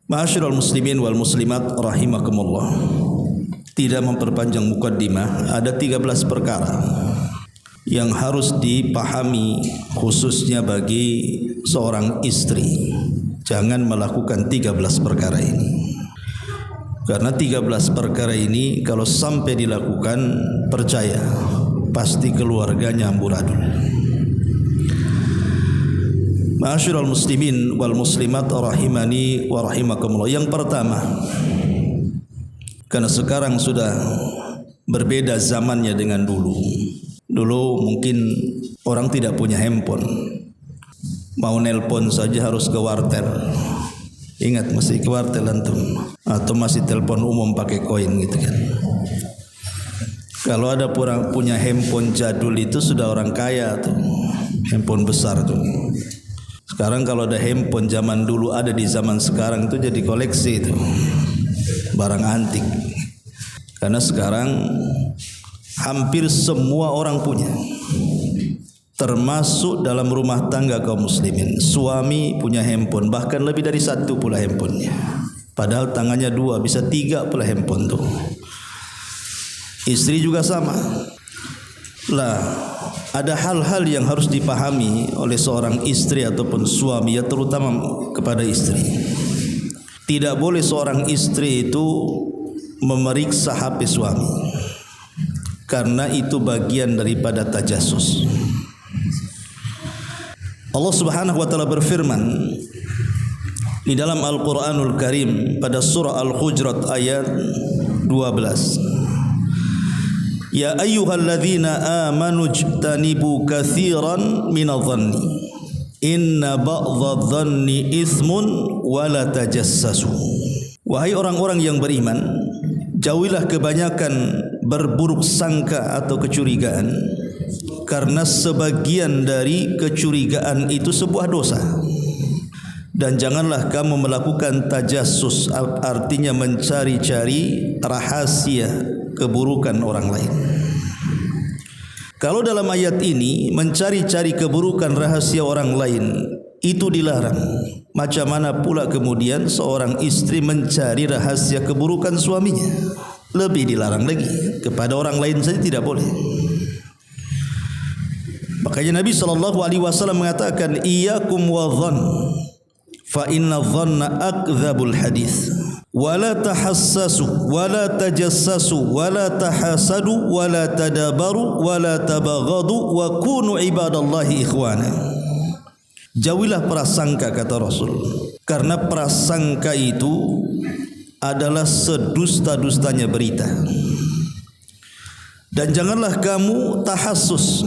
Ma'asyiral muslimin wal muslimat rahimakumullah. Tidak memperpanjang mukaddimah, ada 13 perkara yang harus dipahami khususnya bagi seorang istri. Jangan melakukan 13 perkara ini. Karena 13 perkara ini kalau sampai dilakukan, percaya pasti keluarganya amburadul. Ma'asyiral muslimin wal muslimat rahimani wa rahimakumullah. Yang pertama, karena sekarang sudah berbeda zamannya dengan dulu. Dulu mungkin orang tidak punya handphone, mau nelpon saja harus ke wartel. Ingat masih ke wartel antum, atau masih telepon umum pakai koin gitu kan. Kalau ada orang punya handphone jadul itu sudah orang kaya tuh, handphone besar tuh. Sekarang kalau ada handphone zaman dulu ada di zaman sekarang itu jadi koleksi itu, barang antik. Karena sekarang hampir semua orang punya, termasuk dalam rumah tangga kaum muslimin. Suami punya handphone, bahkan lebih dari satu pula handphonenya. Padahal tangannya 2, bisa 3 pula handphone tuh. Istri juga sama. Lah, ada hal-hal yang harus dipahami oleh seorang istri ataupun suami, ya terutama kepada istri. Tidak boleh seorang istri itu memeriksa HP suami, karena itu bagian daripada tajassus. Allah Subhanahu wa taala berfirman di dalam Al-Qur'anul Karim pada surah Al-Hujurat ayat 12. Ya ayyuhalladzina amanu ijtanibu katsiran minadh-dhanni inna ba'dadh-dhanni itsmun wa la tajassasu. Wahai orang-orang yang beriman, jauhilah kebanyakan berburuk sangka atau kecurigaan, karena sebagian dari kecurigaan itu sebuah dosa. Dan janganlah kamu melakukan tajassus, artinya mencari-cari rahasia keburukan orang lain. Kalau dalam ayat ini mencari-cari keburukan rahasia orang lain itu dilarang, macam mana pula kemudian seorang istri mencari rahasia keburukan suaminya? Lebih dilarang lagi, kepada orang lain saja tidak boleh. Makanya Nabi SAW mengatakan, iyyakum wadh-dhann fa inna dhanna akdzabul hadits. Wala tahassasu wala tajassasu wala tahasadu wala tadabaru wala tabaghadu wa kunu ibadallahi ikhwana. Jauhilah prasangka, kata Rasul, karena prasangka itu adalah sedusta-dustanya berita. Dan janganlah kamu tahassus,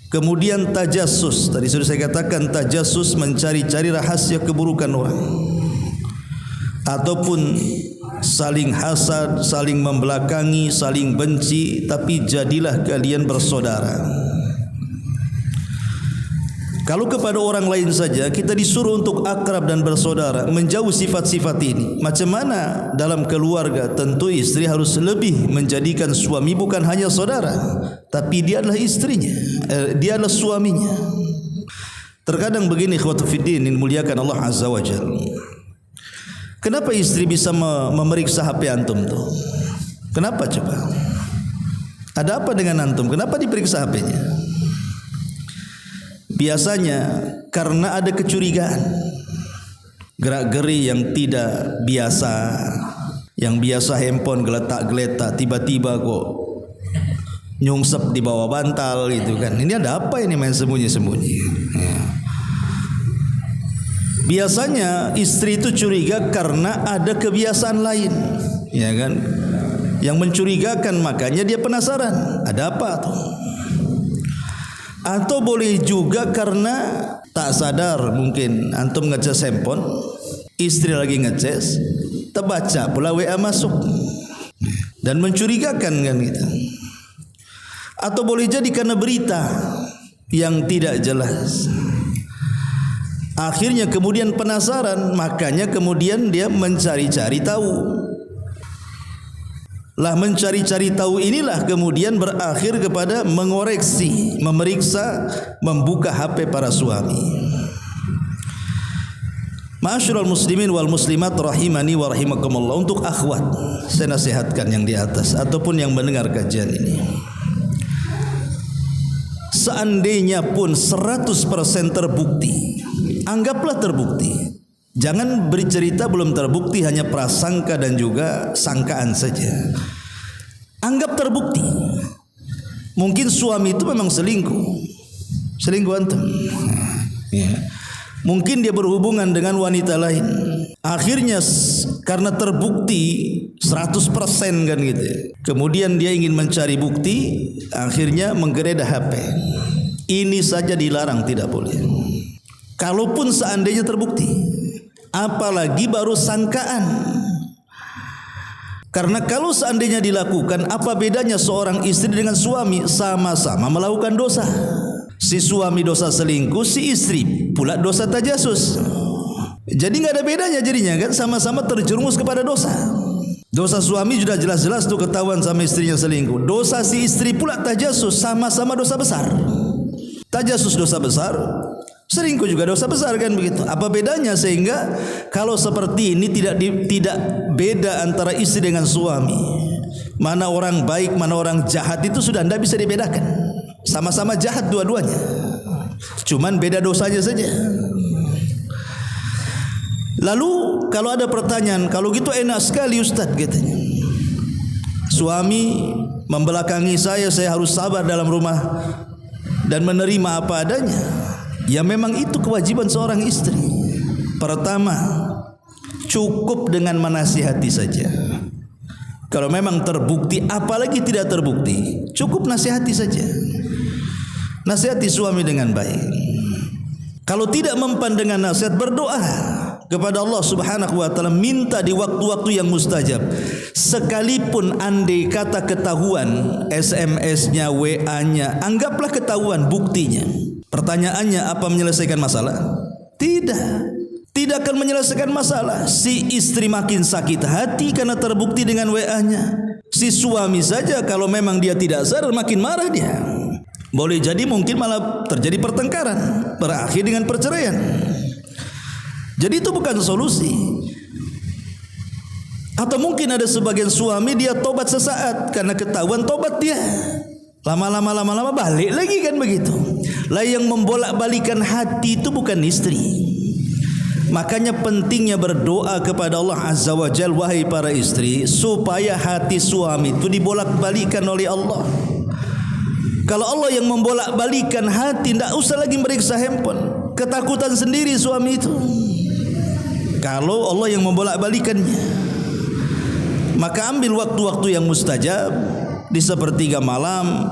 kemudian tajassus. Tadi sudah saya katakan, tajassus mencari-cari rahasia keburukan orang, ataupun saling hasad, saling membelakangi, saling benci. Tapi jadilah kalian bersaudara. Kalau kepada orang lain saja kita disuruh untuk akrab dan bersaudara, menjauh sifat-sifat ini, macam mana dalam keluarga? Tentu istri harus lebih menjadikan suami bukan hanya saudara, tapi dia adalah istrinya, dia adalah suaminya. Terkadang begini, ikhwatu fiddin, muliakan Allah Azza wa Jalla. Kenapa istri bisa memeriksa HP antum tuh? Kenapa coba? Ada apa dengan antum? Kenapa diperiksa HP-nya? Biasanya karena ada kecurigaan, gerak-geri yang tidak biasa. Yang biasa handphone geletak-geletak, tiba-tiba kok nyungsep di bawah bantal gitu kan. Ini ada apa ini, main sembunyi-sembunyi ya. Biasanya istri itu curiga karena ada kebiasaan lain, ya kan, yang mencurigakan, makanya dia penasaran ada apa tuh. Atau boleh juga karena tak sadar, mungkin antum ngecas handphone, istri lagi ngecas, terbaca pula WA masuk dan mencurigakan kan gitu. Atau boleh jadi karena berita yang tidak jelas. Akhirnya kemudian penasaran, makanya kemudian dia mencari-cari tahu. Lah mencari-cari tahu inilah kemudian berakhir kepada mengoreksi, memeriksa, membuka HP para suami. Ma'asyiral muslimin wal muslimat rahimani wa rahimakumullah, untuk akhwat saya nasihatkan yang di atas ataupun yang mendengar kajian ini. Seandainya pun 100% terbukti, anggaplah terbukti. Jangan bercerita belum terbukti, hanya prasangka dan juga sangkaan saja. Anggap terbukti. Mungkin suami itu memang selingkuh. Selingkuh antum. Ya. Mungkin dia berhubungan dengan wanita lain. Akhirnya karena terbukti 100% kan gitu. Kemudian dia ingin mencari bukti, akhirnya menggeledah HP. Ini saja dilarang, tidak boleh. Kalaupun seandainya terbukti, apalagi baru sangkaan. Karena kalau seandainya dilakukan, apa bedanya seorang istri dengan suami? Sama-sama melakukan dosa. Si suami dosa selingkuh, si istri pula dosa tajasus. Jadi nggak ada bedanya jadinya kan, sama-sama terjerumus kepada dosa. Dosa suami sudah jelas-jelas tuh ketahuan sama istrinya selingkuh. Dosa si istri pula tajasus, sama-sama dosa besar. Tajasus dosa besar, selingkuh juga dosa besar kan begitu. Apa bedanya? Sehingga kalau seperti ini tidak beda antara istri dengan suami. Mana orang baik, mana orang jahat itu sudah tidak bisa dibedakan. Sama-sama jahat dua-duanya. Cuman beda dosanya saja. Lalu kalau ada pertanyaan, kalau gitu enak sekali Ustaz katanya. Suami membelakangi saya harus sabar dalam rumah dan menerima apa adanya. Ya memang itu kewajiban seorang istri. Pertama, cukup dengan menasihati saja. Kalau memang terbukti, apalagi tidak terbukti, cukup nasihati saja. Nasihati suami dengan baik. Kalau tidak mempan dengan nasihat, berdoa kepada Allah Subhanahu wa taala, minta di waktu-waktu yang mustajab. Sekalipun andai kata ketahuan SMS-nya, WA-nya, anggaplah ketahuan buktinya. Pertanyaannya, apa menyelesaikan masalah? Tidak akan menyelesaikan masalah. Si istri makin sakit hati karena terbukti dengan WA-nya. Si suami saja kalau memang dia tidak sadar makin marah dia. Boleh jadi mungkin malah terjadi pertengkaran, berakhir dengan perceraian. Jadi itu bukan solusi. Atau mungkin ada sebagian suami dia tobat sesaat karena ketahuan tobat dia. Lama-lama balik lagi kan begitu. Lah yang membolak-balikan hati itu bukan istri. Makanya pentingnya berdoa kepada Allah Azza wa Jalla, wahai para istri, supaya hati suami itu dibolak-balikan oleh Allah. Kalau Allah yang membolak-balikan hati, tidak usah lagi meriksa handphone. Ketakutan sendiri suami itu. Kalau Allah yang membolak-balikannya, maka ambil waktu-waktu yang mustajab, di sepertiga malam,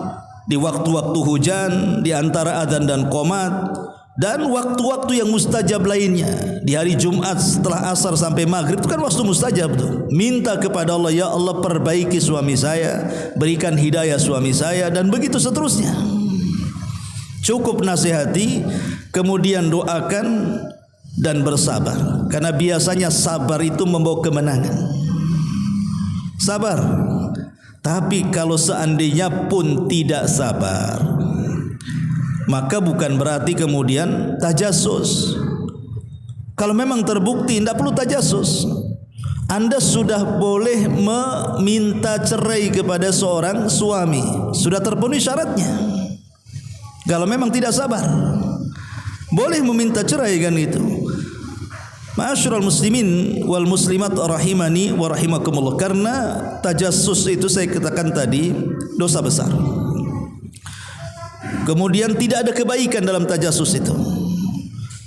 di waktu-waktu hujan, di antara adzan dan qomat, dan waktu-waktu yang mustajab lainnya. Di hari Jumat setelah asar sampai maghrib itu kan waktu mustajab tuh. Minta kepada Allah, ya Allah perbaiki suami saya, berikan hidayah suami saya, dan begitu seterusnya. Cukup nasihati, kemudian doakan dan bersabar. Karena biasanya sabar itu membawa kemenangan. Sabar. Tapi kalau seandainya pun tidak sabar, maka bukan berarti kemudian tajasus. Kalau memang terbukti, tidak perlu tajasus. Anda sudah boleh meminta cerai kepada seorang suami, sudah terpenuhi syaratnya. Kalau memang tidak sabar, boleh meminta cerai kan itu. Ma'asyiral muslimin wal muslimat rahimani wa rahimakumullah. Karena tajassus itu saya katakan tadi dosa besar. Kemudian tidak ada kebaikan dalam tajassus itu.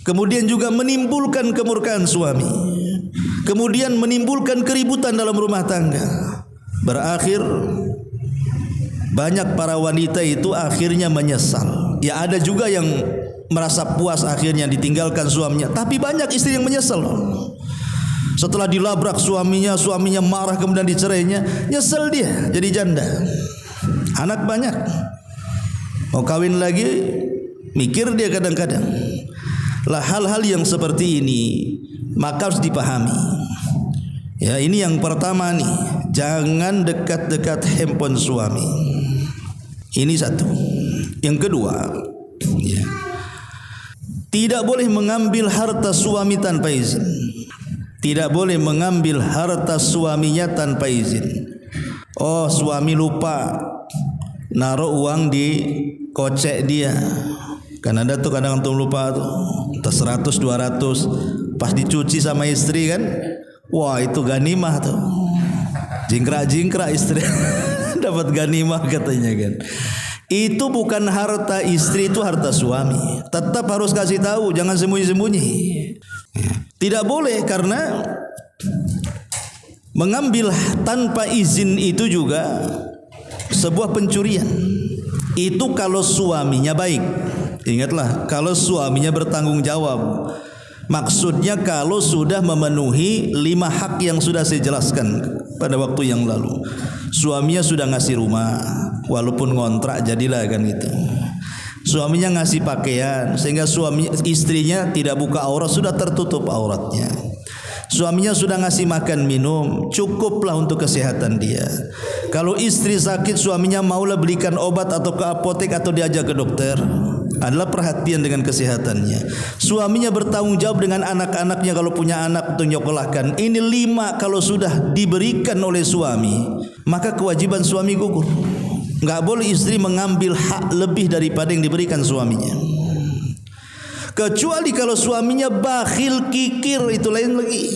Kemudian juga menimbulkan kemurkaan suami. Kemudian menimbulkan keributan dalam rumah tangga. Berakhir banyak para wanita itu akhirnya menyesal. Ya ada juga yang merasa puas akhirnya ditinggalkan suaminya, tapi banyak istri yang menyesal. Setelah dilabrak suaminya marah kemudian dicerainya, nyesel dia jadi janda. Anak banyak. Mau kawin lagi, mikir dia kadang-kadang. Lah hal-hal yang seperti ini maka harus dipahami. Ya, ini yang pertama nih. jangan dekat-dekat handphone suami. Ini satu. Yang kedua, ya, tidak boleh mengambil harta suami tanpa izin. Tidak boleh mengambil harta suaminya tanpa izin. Oh, suami lupa naruh uang di kocek dia. Kan ada tuh kadang antum lupa tuh, 100 200 pas dicuci sama istri kan. Wah, itu ganimah tuh. Jingkrak-jingkrak istri dapat ganimah katanya kan. Itu bukan harta istri, itu harta suami. Tetap harus kasih tahu, jangan sembunyi-sembunyi. Tidak boleh, karena mengambil tanpa izin itu juga sebuah pencurian. Itu kalau suaminya baik. Ingatlah, kalau suaminya bertanggung jawab. Maksudnya kalau sudah memenuhi 5 hak yang sudah saya jelaskan pada waktu yang lalu. Suaminya sudah ngasih rumah, walaupun ngontrak jadilah kan gitu. Suaminya ngasih pakaian sehingga istrinya tidak buka aurat, sudah tertutup auratnya. Suaminya sudah ngasih makan minum, cukuplah untuk kesehatan dia. Kalau istri sakit, suaminya maulah belikan obat atau ke apotek atau diajak ke dokter, adalah perhatian dengan kesehatannya. Suaminya bertanggung jawab dengan anak-anaknya, kalau punya anak untuk nyokolahkan. Ini 5 kalau sudah diberikan oleh suami, maka kewajiban suami gugur. Enggak boleh istri mengambil hak lebih daripada yang diberikan suaminya. Kecuali kalau suaminya bakhil kikir, itu lain lagi.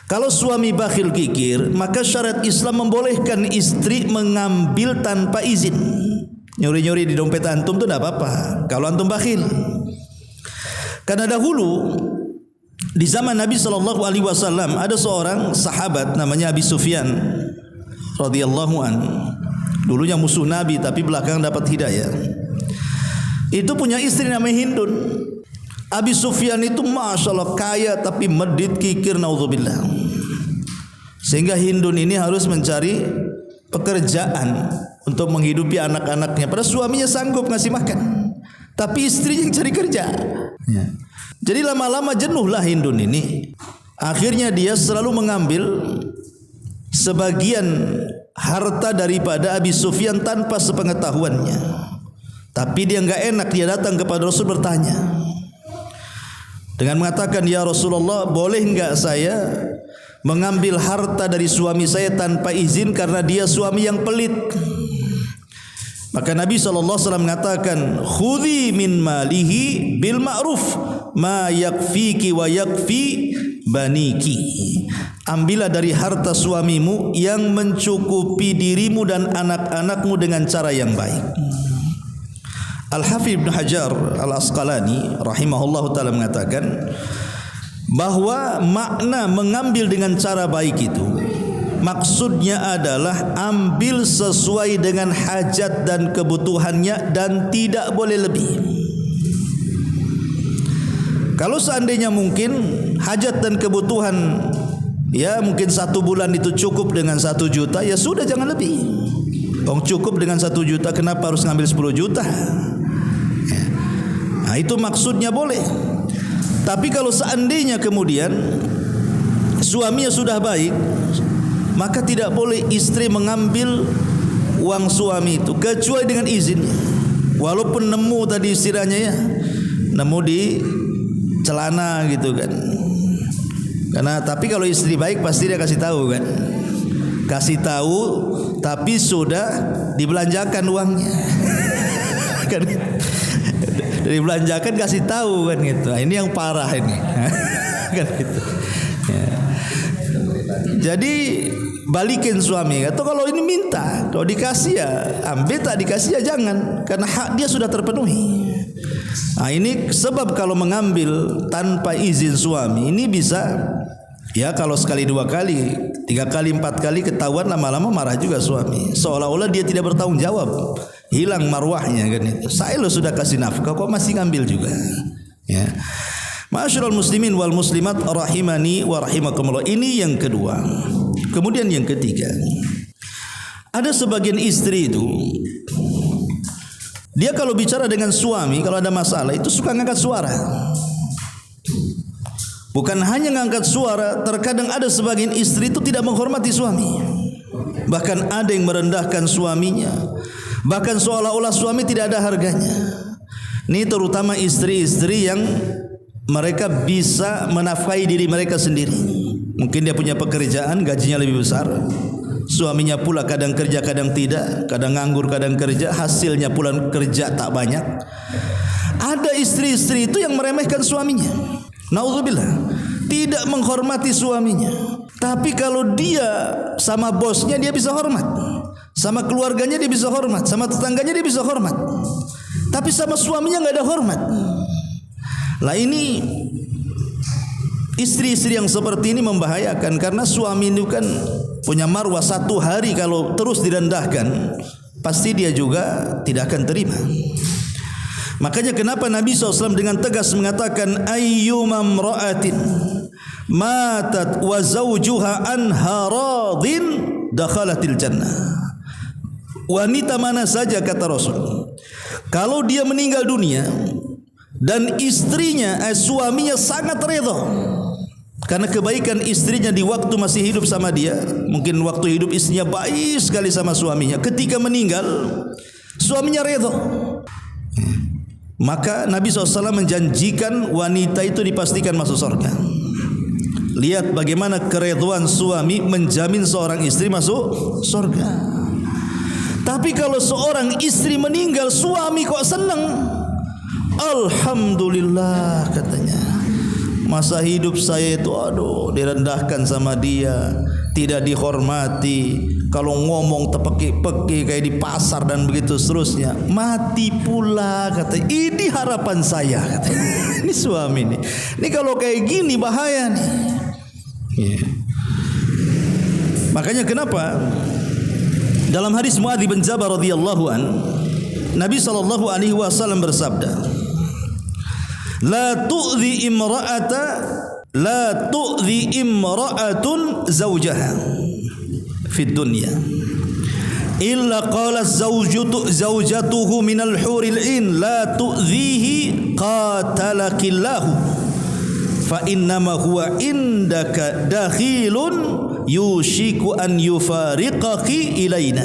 Kalau suami bakhil kikir, maka syariat Islam membolehkan istri mengambil tanpa izin. Nyuri-nyuri di dompet antum itu tidak apa-apa kalau antum bakhil. Karena dahulu di zaman Nabi SAW ada seorang sahabat namanya Abi Sufyan radhiyallahu an. Dulunya musuh Nabi tapi belakangan dapat hidayah. Itu punya istri namanya Hindun. Abi Sufyan itu masya Allah kaya tapi medit kikir, naudzubillah. Sehingga Hindun ini harus mencari pekerjaan untuk menghidupi anak-anaknya. Padahal suaminya sanggup ngasih makan, tapi istrinya yang cari kerja. Ya. Jadi lama-lama jenuhlah Hindun ini. Akhirnya dia selalu mengambil sebagian harta daripada Abi Sufyan tanpa sepengetahuannya. Tapi dia enggak enak, dia datang kepada Rasul bertanya dengan mengatakan, ya Rasulullah, boleh enggak saya mengambil harta dari suami saya tanpa izin karena dia suami yang pelit? Maka Nabi SAW mengatakan, khudhi min malihi bil ma'ruf ma yakfiki wa yakfi baniki. Ambillah dari harta suamimu yang mencukupi dirimu dan anak-anakmu dengan cara yang baik. Al-Hafidz Ibnu Hajar Al-Asqalani rahimahullah ta'ala mengatakan bahwa makna mengambil dengan cara baik itu maksudnya adalah ambil sesuai dengan hajat dan kebutuhannya dan tidak boleh lebih. Kalau seandainya mungkin hajat dan kebutuhan, ya mungkin 1 bulan itu cukup dengan 1 juta, ya sudah jangan lebih. Cukup dengan 1 juta, kenapa harus ngambil 10 juta? Nah, itu maksudnya boleh. Tapi kalau seandainya kemudian suaminya sudah baik, maka tidak boleh istri mengambil uang suami itu kecuali dengan izin. Walaupun nemu tadi istilahnya ya, nemu di celana gitu kan. Karena tapi kalau istri baik pasti dia kasih tahu kan. Kasih tahu tapi sudah dibelanjakan uangnya. Kan dibelanjakan kasih tahu kan gitu. Nah, ini yang parah ini. Kan gitu. Ya. Jadi balikin suami. Atau kalau ini minta, kalau dikasih ya ambil, tak dikasih ya jangan, karena hak dia sudah terpenuhi. Nah, ini sebab kalau mengambil tanpa izin suami ini bisa, ya kalau sekali 2 kali, 3 kali, 4 kali ketahuan, lama-lama marah juga suami. Seolah-olah dia tidak bertanggung jawab. Hilang marwahnya kan itu. Saya lo sudah kasih nafkah kok masih ngambil juga. Ya. Ma'asyiral muslimin wal muslimat rahimani wa rahimakumullah. Ini yang kedua. Kemudian yang ketiga, ada sebagian istri itu dia kalau bicara dengan suami, kalau ada masalah itu suka ngangkat suara. Bukan hanya ngangkat suara, terkadang ada sebagian istri itu tidak menghormati suami. Bahkan ada yang merendahkan suaminya, bahkan seolah-olah suami tidak ada harganya. Ini terutama istri-istri yang mereka bisa menafkahi diri mereka sendiri. Mungkin dia punya pekerjaan, gajinya lebih besar. Suaminya pula kadang kerja, kadang tidak, kadang nganggur, kadang kerja. Hasilnya pula kerja tak banyak. Ada istri-istri itu yang meremehkan suaminya. Naudzubillah, tidak menghormati suaminya. Tapi kalau dia sama bosnya dia bisa hormat, sama keluarganya dia bisa hormat, sama tetangganya dia bisa hormat. Tapi sama suaminya nggak ada hormat. Lah ini istri-istri yang seperti ini membahayakan, karena suami itu kan punya marwah. Satu hari kalau terus direndahkan, pasti dia juga tidak akan terima. Makanya kenapa Nabi SAW dengan tegas mengatakan ayyuma imra'atin matat wa zawjuha anha radin dakhalatil jannah. Wanita mana saja, kata Rasul, kalau dia meninggal dunia dan istrinya, suaminya sangat redha karena kebaikan istrinya di waktu masih hidup sama dia. Mungkin waktu hidup istrinya baik sekali sama suaminya, ketika meninggal suaminya redha, maka Nabi SAW menjanjikan wanita itu dipastikan masuk surga. Lihat bagaimana keridhaan suami menjamin seorang istri masuk surga. Tapi kalau seorang istri meninggal, suami kok senang, alhamdulillah katanya, masa hidup saya itu aduh direndahkan sama dia, tidak dihormati, kalau ngomong tepeki-peki kayak di pasar dan begitu seterusnya, mati pula katanya. Ini harapan saya katanya. Ini suami nih, ini kalau kayak gini bahaya nih. Makanya kenapa dalam hadis Muadz bin Jabal radhiyallahu an, Nabi sallallahu alaihi wasallam bersabda, la tu'dhi imra'atun zawjaha fid dunya illa qalat zawjatuhu minal huril in la tu'dhihi qatalakillahu fa innama huwa indaka dakhilun yushiku an yufariqaki ilaina.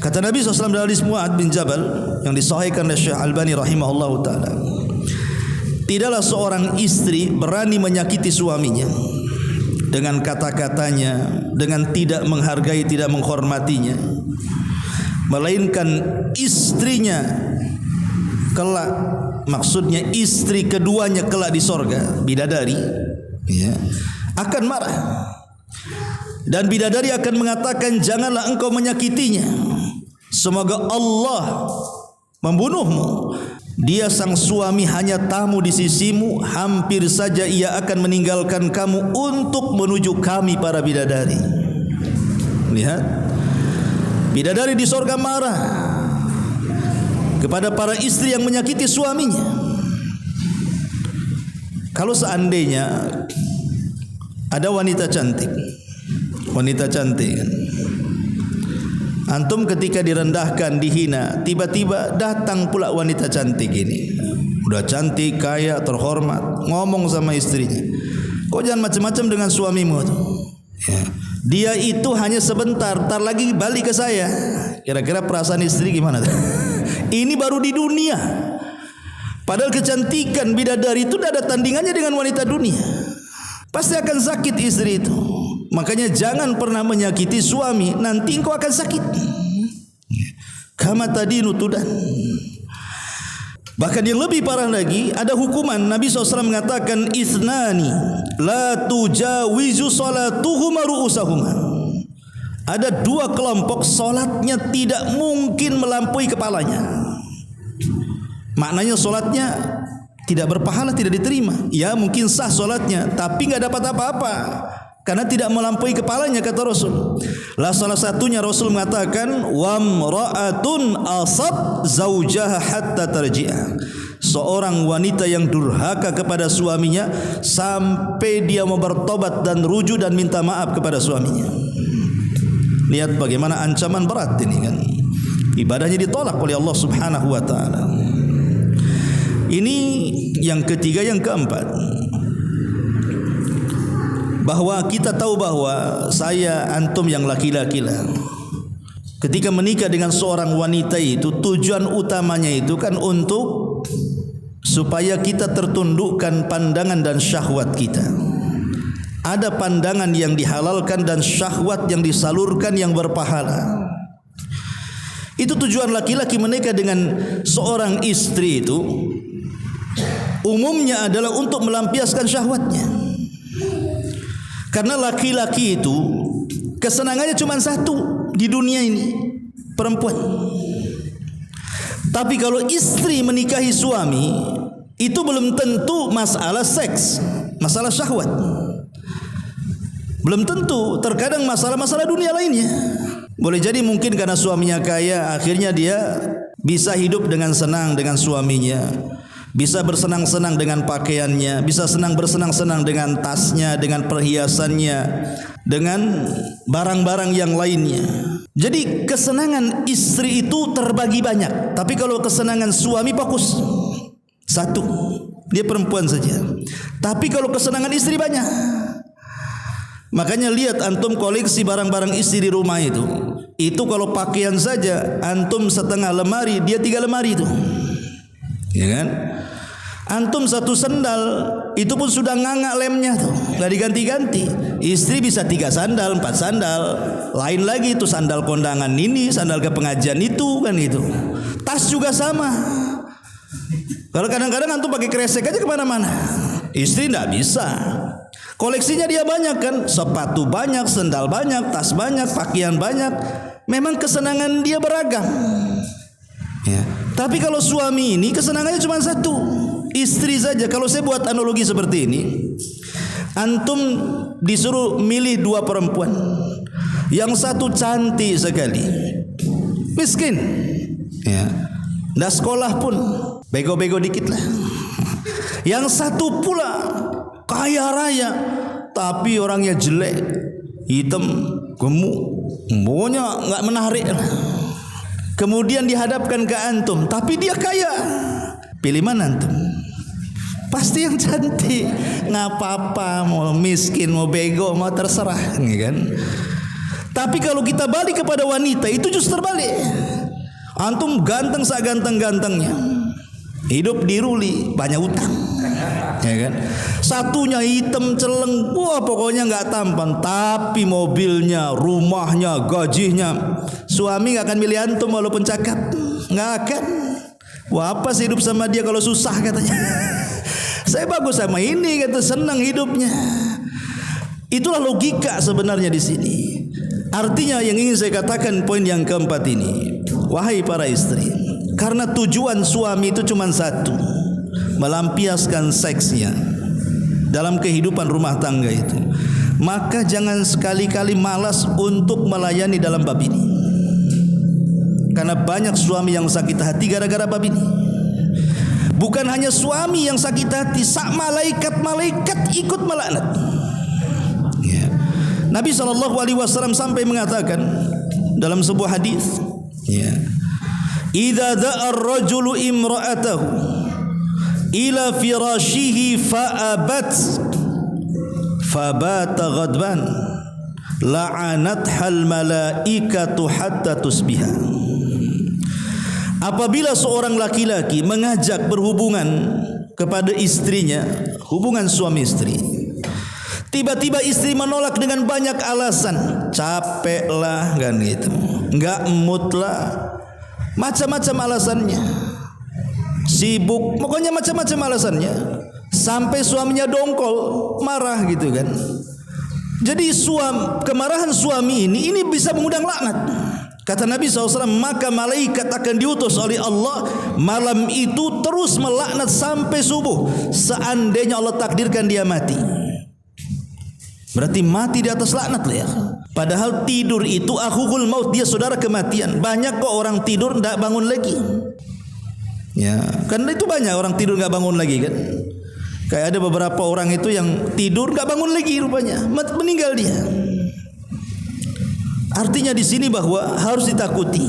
Kata Nabi SAW dalam hadis Muadz bin Jabal yang disahihkan oleh Syekh Albani rahimahullah ta'ala, tidaklah seorang istri berani menyakiti suaminya dengan kata-katanya, dengan tidak menghargai, tidak menghormatinya, melainkan istrinya kelak, maksudnya istri keduanya kelak di sorga, bidadari, ya, akan marah. Dan bidadari akan mengatakan, janganlah engkau menyakitinya, semoga Allah membunuhmu. Dia sang suami hanya tamu di sisimu, hampir saja ia akan meninggalkan kamu untuk menuju kami para bidadari. Lihat, bidadari di sorga marah kepada para istri yang menyakiti suaminya. Kalau seandainya ada wanita cantik kan, antum ketika direndahkan, dihina, tiba-tiba datang pula wanita cantik ini, udah cantik, kaya, terhormat, ngomong sama istrinya, kok jangan macam-macam dengan suamimu tuh, ya, dia itu hanya sebentar, tar lagi balik ke saya. Kira-kira perasaan istri gimana tuh? Ini baru di dunia. Padahal kecantikan bidadari itu tidak ada tandingannya dengan wanita dunia. Pasti akan sakit istri itu. Makanya jangan pernah menyakiti suami, nanti engkau akan sakit. Kama tadinu tudan. Bahkan yang lebih parah lagi, ada hukuman. Nabi SAW mengatakan, ithnani la tujawizu salatuhuma ru'usahuma. Ada dua kelompok solatnya tidak mungkin melampaui kepalanya. Maknanya solatnya tidak berpahala, tidak diterima. Ya mungkin sah solatnya, tapi nggak dapat apa-apa karena tidak melampaui kepalanya, kata Rasul. Lah salah satunya Rasul mengatakan, wamra'atun asab zaujaha hatta tarji'ah. Seorang wanita yang durhaka kepada suaminya sampai dia mau bertobat dan rujuk dan minta maaf kepada suaminya. Lihat bagaimana ancaman berat ini kan. Ibadahnya ditolak oleh Allah Subhanahu wa taala. Ini yang ketiga. Yang keempat, bahwa kita tahu bahwa saya antum yang laki-laki lah, ketika menikah dengan seorang wanita itu tujuan utamanya itu kan untuk supaya kita tertundukkan pandangan dan syahwat kita. Ada pandangan yang dihalalkan dan syahwat yang disalurkan yang berpahala. Itu tujuan laki-laki menikah dengan seorang istri itu umumnya adalah untuk melampiaskan syahwatnya. Karena laki-laki itu kesenangannya cuma satu di dunia ini, perempuan. Tapi kalau istri menikahi suami, itu belum tentu masalah seks, masalah syahwat. Belum tentu, terkadang masalah-masalah dunia lainnya. Boleh jadi mungkin karena suaminya kaya, akhirnya dia bisa hidup dengan senang dengan suaminya, bisa bersenang-senang dengan pakaiannya, bisa bersenang-senang dengan tasnya, dengan perhiasannya, dengan barang-barang yang lainnya. Jadi kesenangan istri itu terbagi banyak. Tapi kalau kesenangan suami fokus satu, dia perempuan saja. Tapi kalau kesenangan istri banyak. Makanya lihat antum koleksi barang-barang istri di rumah itu. Itu kalau pakaian saja antum setengah lemari, dia 3 lemari itu. Ya kan? Antum satu sendal itu pun sudah ngangak lemnya tuh, nggak diganti-ganti. Istri bisa 3 sandal, 4 sandal, lain lagi itu sandal kondangan ini, sandal ke pengajian itu kan itu. Tas juga sama. Kalau kadang-kadang antum pakai kresek aja kemana-mana, istri nggak bisa. Koleksinya dia banyak kan, sepatu banyak, sendal banyak, tas banyak, pakaian banyak. Memang kesenangan dia beragam. Ya. Tapi kalau suami ini kesenangannya cuma satu, istri saja. Kalau saya buat analogi seperti ini, antum disuruh milih 2 perempuan, yang satu cantik sekali, miskin, ya, nggak sekolah pun, bego-bego dikit lah. Yang satu pula kaya raya, tapi orangnya jelek, hitam, gemuk, pokoknya nggak menarik. Kemudian dihadapkan ke antum, tapi dia kaya. Pilih mana antum? Pasti yang cantik. Nggak apa-apa, mau miskin, mau bego, mau terserah, kan? Tapi kalau kita balik kepada wanita, itu justru terbalik. Antum ganteng saganteng-gantengnya, hidup di ruli, banyak utang, ya kan? Satunya hitam celeng, wah pokoknya nggak tampan, tapi mobilnya, rumahnya, gajinya. Suami nggak akan milih antum walaupun cakep, nggak akan. Wah apa sih hidup sama dia kalau susah katanya. Saya bagus sama ini, kata, senang hidupnya. Itulah logika sebenarnya di sini. Artinya yang ingin saya katakan poin yang keempat ini, wahai para istri, karena tujuan suami itu cuma satu, melampiaskan seksnya dalam kehidupan rumah tangga itu, maka jangan sekali-kali malas untuk melayani dalam bab ini. Karena banyak suami yang sakit hati gara-gara bab ini. Bukan hanya suami yang sakit hati, sak malaikat-malaikat ikut melaknat. Ya. Nabi SAW sampai mengatakan dalam sebuah hadis, ya, idza da'a ar-rajulu imra'atahu ila firashihi fa'abat fabata ghadban la'anathal malaikatu hatta tusbiha. Apabila seorang laki-laki mengajak berhubungan kepada istrinya, hubungan suami istri, tiba-tiba istri menolak dengan banyak alasan, capek lah kan gitu, nggak mood lah, macam-macam alasannya, sibuk, pokoknya macam-macam alasannya, sampai suaminya dongkol, marah gitu kan. Jadi kemarahan suami ini bisa mengundang laknat. Kata Nabi SAW, maka malaikat akan diutus oleh Allah malam itu terus melaknat sampai subuh, seandainya Allah takdirkan dia mati. Berarti mati di atas laknat lah ya. Padahal tidur itu akhul maut, dia saudara kematian. Banyak kok orang tidur tidak bangun lagi. Ya, karena itu banyak orang tidur nggak bangun lagi kan. Kayak ada beberapa orang itu yang tidur nggak bangun lagi rupanya, meninggal dia. Artinya di sini bahwa harus ditakuti.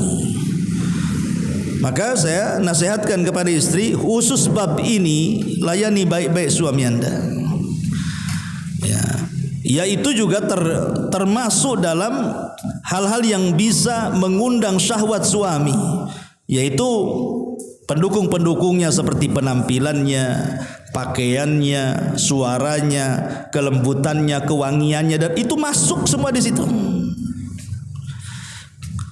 Maka saya nasihatkan kepada istri, khusus bab ini layani baik-baik suami anda. Ya, yaitu juga termasuk dalam hal-hal yang bisa mengundang syahwat suami, yaitu pendukung-pendukungnya seperti penampilannya, pakaiannya, suaranya, kelembutannya, kewangiannya, dan itu masuk semua di situ.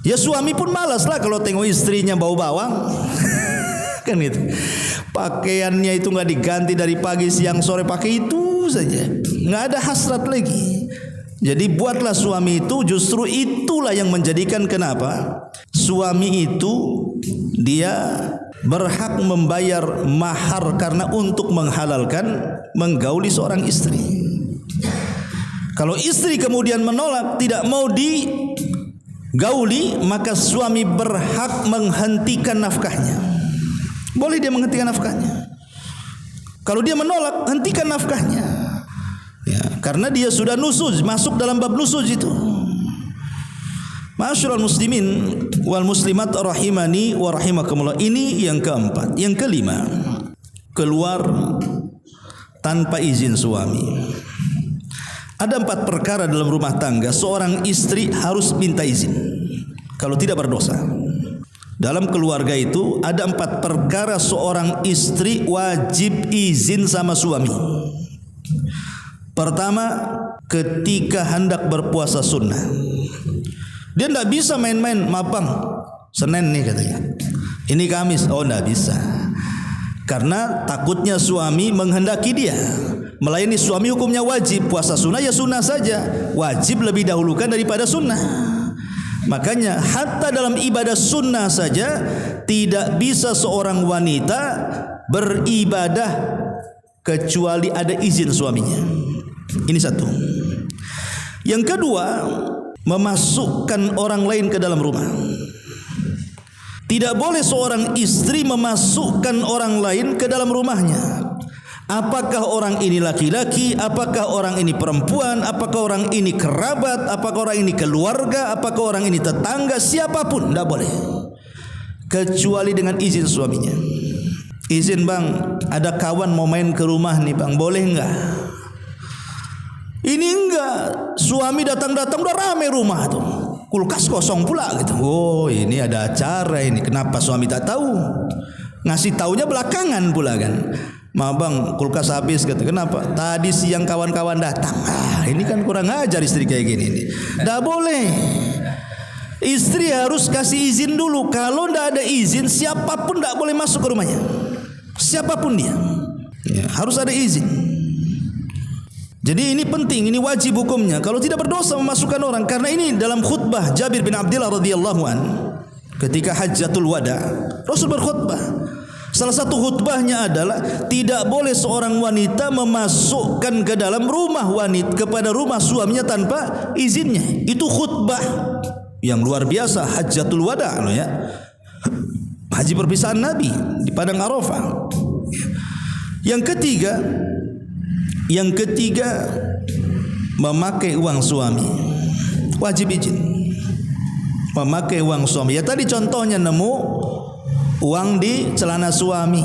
Ya suami pun malas lah kalau tengok istrinya bau bawang. Kan itu. Pakaiannya itu nggak diganti dari pagi siang sore pakai itu saja. Nggak ada hasrat lagi. Jadi buatlah suami itu, justru itulah yang menjadikan kenapa suami itu dia berhak membayar mahar karena untuk menghalalkan menggauli seorang istri. Kalau istri kemudian menolak, tidak mau digauli, maka suami berhak menghentikan nafkahnya. Boleh dia menghentikan nafkahnya. Kalau dia menolak, hentikan nafkahnya. Ya, karena dia sudah nusuz, masuk dalam bab nusuz itu. Ma'asyiral muslimin wal muslimat rahimani wa rahimakumullah. Ini yang keempat. Yang kelima, keluar tanpa izin suami. Ada 4 perkara dalam rumah tangga seorang istri harus minta izin kalau tidak berdosa. Dalam keluarga itu ada 4 perkara seorang istri wajib izin sama suami. Pertama, ketika hendak berpuasa sunnah. Dia tidak bisa main-main, mapang Senin nih katanya, ini Kamis, oh tidak bisa, karena takutnya suami menghendaki dia. Melayani suami hukumnya wajib, puasa sunnah ya sunnah saja, wajib lebih dahulukan daripada sunnah. Makanya hatta dalam ibadah sunnah saja tidak bisa seorang wanita beribadah kecuali ada izin suaminya. Ini satu. Yang kedua, memasukkan orang lain ke dalam rumah. Tidak boleh seorang istri memasukkan orang lain ke dalam rumahnya. Apakah orang ini laki-laki, apakah orang ini perempuan, apakah orang ini kerabat, apakah orang ini keluarga, apakah orang ini tetangga, siapapun tidak boleh kecuali dengan izin suaminya. Izin bang, ada kawan mau main ke rumah nih bang, boleh enggak? Ini enggak, suami datang-datang udah rame rumah tuh, kulkas kosong pula gitu. Oh ini ada acara ini, kenapa suami tak tahu? Ngasih taunya belakangan pula kan. Ma bang, kulkas habis gitu. Kenapa? Tadi siang kawan-kawan datang. Ini kan kurang ajar istri kayak gini nih. Nggak boleh. Istri harus kasih izin dulu. Kalau nggak ada izin, siapapun nggak boleh masuk ke rumahnya. Siapapun dia, ya, harus ada izin. Jadi ini penting, ini wajib hukumnya. Kalau tidak berdosa memasukkan orang. Karena ini dalam khutbah Jabir bin Abdullah radhiyallahu an ketika Hajjatul Wada, Rasul berkhutbah. Salah satu khutbahnya adalah tidak boleh seorang wanita memasukkan ke dalam rumah wanita kepada rumah suaminya tanpa izinnya. Itu khutbah yang luar biasa, Hajjatul Wada, ya. Haji perpisahan Nabi di padang Arafah. Yang ketiga, memakai uang suami. Wajib izin. Memakai uang suami. Ya tadi contohnya nemu uang di celana suami.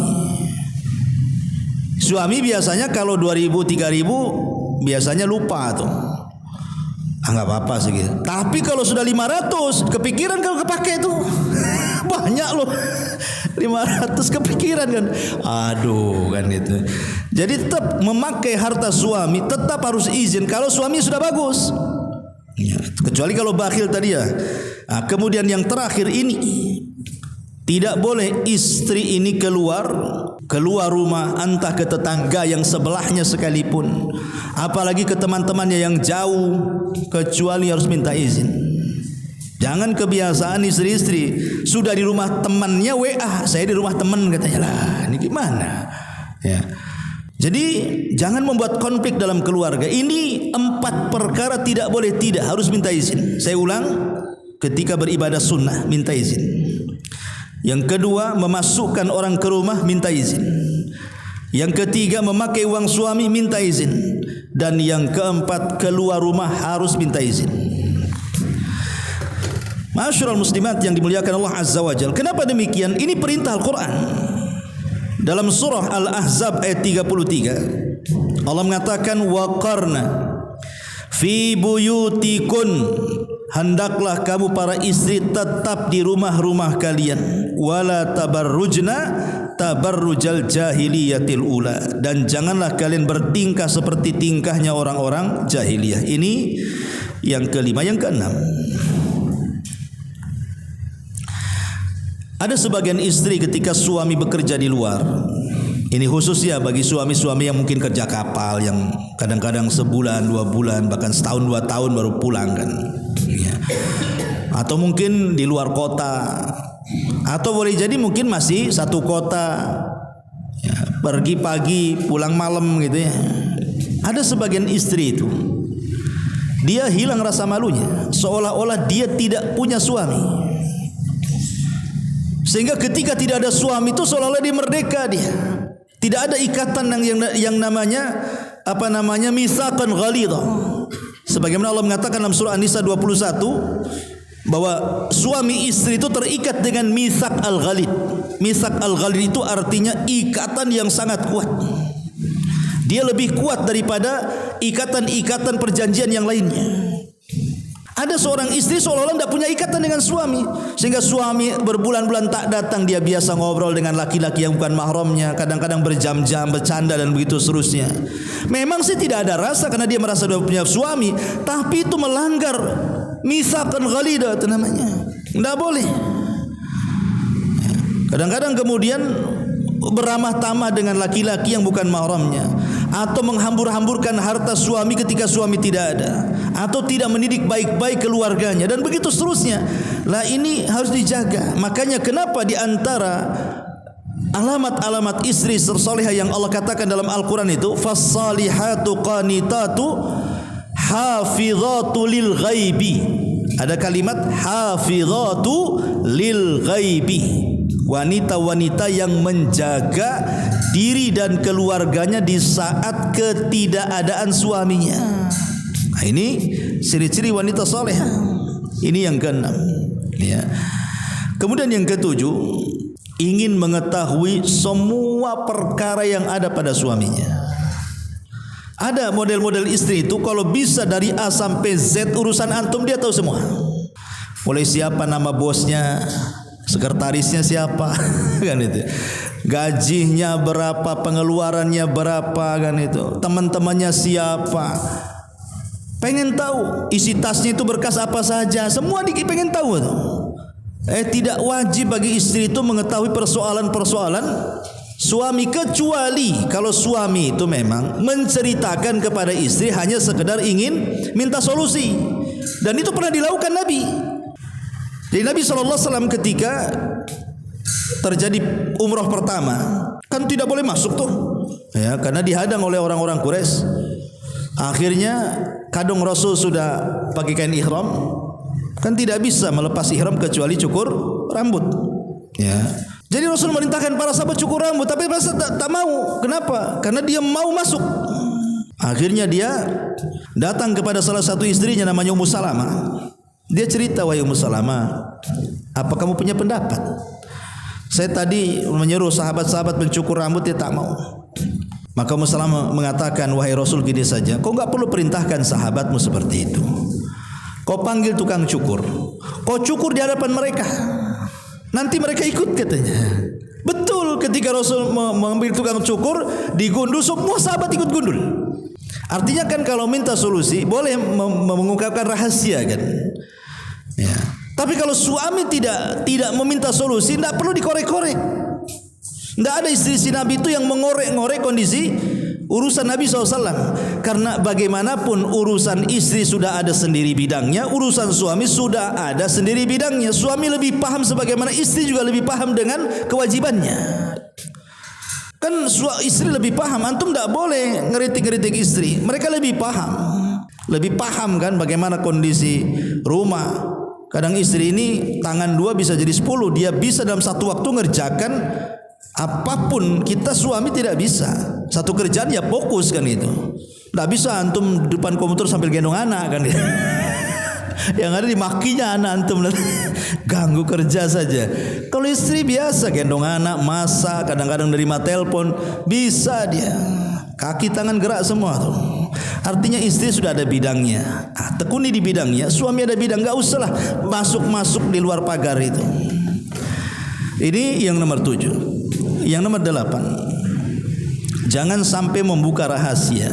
Suami biasanya kalau 2.000, 3.000 biasanya lupa tuh. Nggak apa-apa sih gitu. Tapi kalau sudah 500, kepikiran kalau kepake tuh. Banyak loh. 500 kepikiran kan. Aduh kan itu. Jadi tetap memakai harta suami tetap harus izin kalau suami sudah bagus. Ya, kecuali kalau bakhil tadi ya. Nah, kemudian yang terakhir ini, tidak boleh istri ini keluar rumah entah ke tetangga yang sebelahnya sekalipun, apalagi ke teman-temannya yang jauh, kecuali harus minta izin. Jangan kebiasaan istri-istri sudah di rumah temannya WA, saya di rumah teman katanya, lah ini gimana ya. Jadi jangan membuat konflik dalam keluarga. Ini 4 perkara tidak boleh tidak, harus minta izin. Saya ulang, ketika beribadah sunnah minta izin. Yang kedua, memasukkan orang ke rumah minta izin. Yang ketiga, memakai uang suami minta izin. Dan yang keempat, keluar rumah harus minta izin. Ma'asyiral muslimat yang dimuliakan Allah Azza wa Jalla. Kenapa demikian? Ini perintah Al-Quran. Dalam surah Al-Ahzab ayat 33, Allah mengatakan waqarna fi buyutikun, hendaklah kamu para istri tetap di rumah-rumah kalian, wala tabarrujna tabarrujal jahiliyatil ula, dan janganlah kalian bertingkah seperti tingkahnya orang-orang jahiliyah. Ini yang kelima. Yang keenam, ada sebagian istri ketika suami bekerja di luar, ini khusus ya bagi suami-suami yang mungkin kerja kapal, yang kadang-kadang sebulan, 2 bulan, bahkan setahun 2 tahun baru pulang kan ya. Atau mungkin di luar kota, atau boleh jadi mungkin masih satu kota ya, pergi pagi pulang malam gitu ya. Ada sebagian istri itu dia hilang rasa malunya, seolah-olah dia tidak punya suami, sehingga ketika tidak ada suami itu seolah-olah dia merdeka, dia tidak ada ikatan yang namanya mitsaqan ghalidha. Sebagaimana Allah mengatakan dalam surah An-Nisa 21 bahwa suami istri itu terikat dengan mitsaq al-ghalid. Mitsaq al-ghalid itu artinya ikatan yang sangat kuat. Dia lebih kuat daripada ikatan-ikatan perjanjian yang lainnya. Ada seorang istri seolah-olah tidak punya ikatan dengan suami, sehingga suami berbulan-bulan tak datang, dia biasa ngobrol dengan laki-laki yang bukan mahramnya, kadang-kadang berjam-jam bercanda dan begitu seterusnya. Memang sih tidak ada rasa karena dia merasa dia punya suami, tapi itu melanggar mitsaqan ghalidha itu namanya. Tidak boleh. Kadang-kadang kemudian beramah tamah dengan laki-laki yang bukan mahramnya, atau menghambur-hamburkan harta suami ketika suami tidak ada, atau tidak mendidik baik-baik keluarganya, dan begitu seterusnya. Lah ini harus dijaga. Makanya kenapa di antara alamat-alamat istri salihah yang Allah katakan dalam Al-Quran itu, fassalihatu qanitatu hafizatu lil ghaibi. Ada kalimat hafizatu lil ghaibi, wanita-wanita yang menjaga diri dan keluarganya di saat ketidakadaan suaminya. Nah, ini ciri-ciri wanita saleh. Ini yang keenam ya. Kemudian yang ketujuh, ingin mengetahui semua perkara yang ada pada suaminya. Ada model-model istri itu kalau bisa dari A sampai Z urusan antum dia tahu semua. Mulai siapa nama bosnya, sekretarisnya siapa kan itu, gajinya berapa, pengeluarannya berapa kan itu, teman-temannya siapa, pengen tahu isi tasnya itu berkas apa saja, semua pengen tahu itu. Tidak wajib bagi istri itu mengetahui persoalan-persoalan suami, kecuali kalau suami itu memang menceritakan kepada istri hanya sekedar ingin minta solusi, dan itu pernah dilakukan Nabi. Jadi Nabi SAW ketika terjadi umrah pertama kan tidak boleh masuk tuh ya, karena dihadang oleh orang-orang Quraisy. Akhirnya kadung Rasul sudah pakai kain ihram, kan tidak bisa melepas ihram kecuali cukur rambut ya. Jadi Rasul merintahkan para sahabat cukur rambut, tapi mereka tak mau. Kenapa? Karena dia mau masuk. Akhirnya dia datang kepada salah satu istrinya namanya Ummu Salamah. Dia cerita, wahai Ummu Salamah, apa kamu punya pendapat? Saya tadi menyuruh sahabat-sahabat mencukur rambut, dia tak mau. Maka Ummu Salamah mengatakan, wahai Rasul, gini saja, kau enggak perlu perintahkan sahabatmu seperti itu. Kau panggil tukang cukur, kau cukur di hadapan mereka, nanti mereka ikut katanya. Betul, ketika Rasul mengambil tukang cukur, digundul, semua sahabat ikut gundul. Artinya kan kalau minta solusi boleh mengungkapkan rahasia kan ya. Tapi kalau suami tidak meminta solusi, tidak perlu dikorek-korek. Tidak ada istri Nabi itu yang mengorek-ngorek kondisi urusan Nabi SAW. Karena bagaimanapun urusan istri sudah ada sendiri bidangnya, urusan suami sudah ada sendiri bidangnya. Suami lebih paham sebagaimana istri juga lebih paham dengan kewajibannya. Kan istri lebih paham, antum tidak boleh ngeritik-ngeritik istri. Mereka lebih paham kan bagaimana kondisi rumah. Kadang istri ini tangan 2 bisa jadi 10, dia bisa dalam satu waktu ngerjakan apapun. Kita suami tidak bisa. Satu kerjaan ya fokus kan itu. Tidak bisa antum depan komputer sambil gendong anak kan. Yang ada dimakinya anak antum, ganggu kerja saja. Kalau istri biasa gendong anak, masak, kadang-kadang nerima telepon, bisa dia. Kaki tangan gerak semua tuh. artinya istri sudah ada bidangnya. Tekuni di bidangnya, suami ada bidang, enggak usahlah masuk-masuk di luar pagar itu. Ini yang nomor 7. Yang nomor 8, jangan sampai membuka rahasia.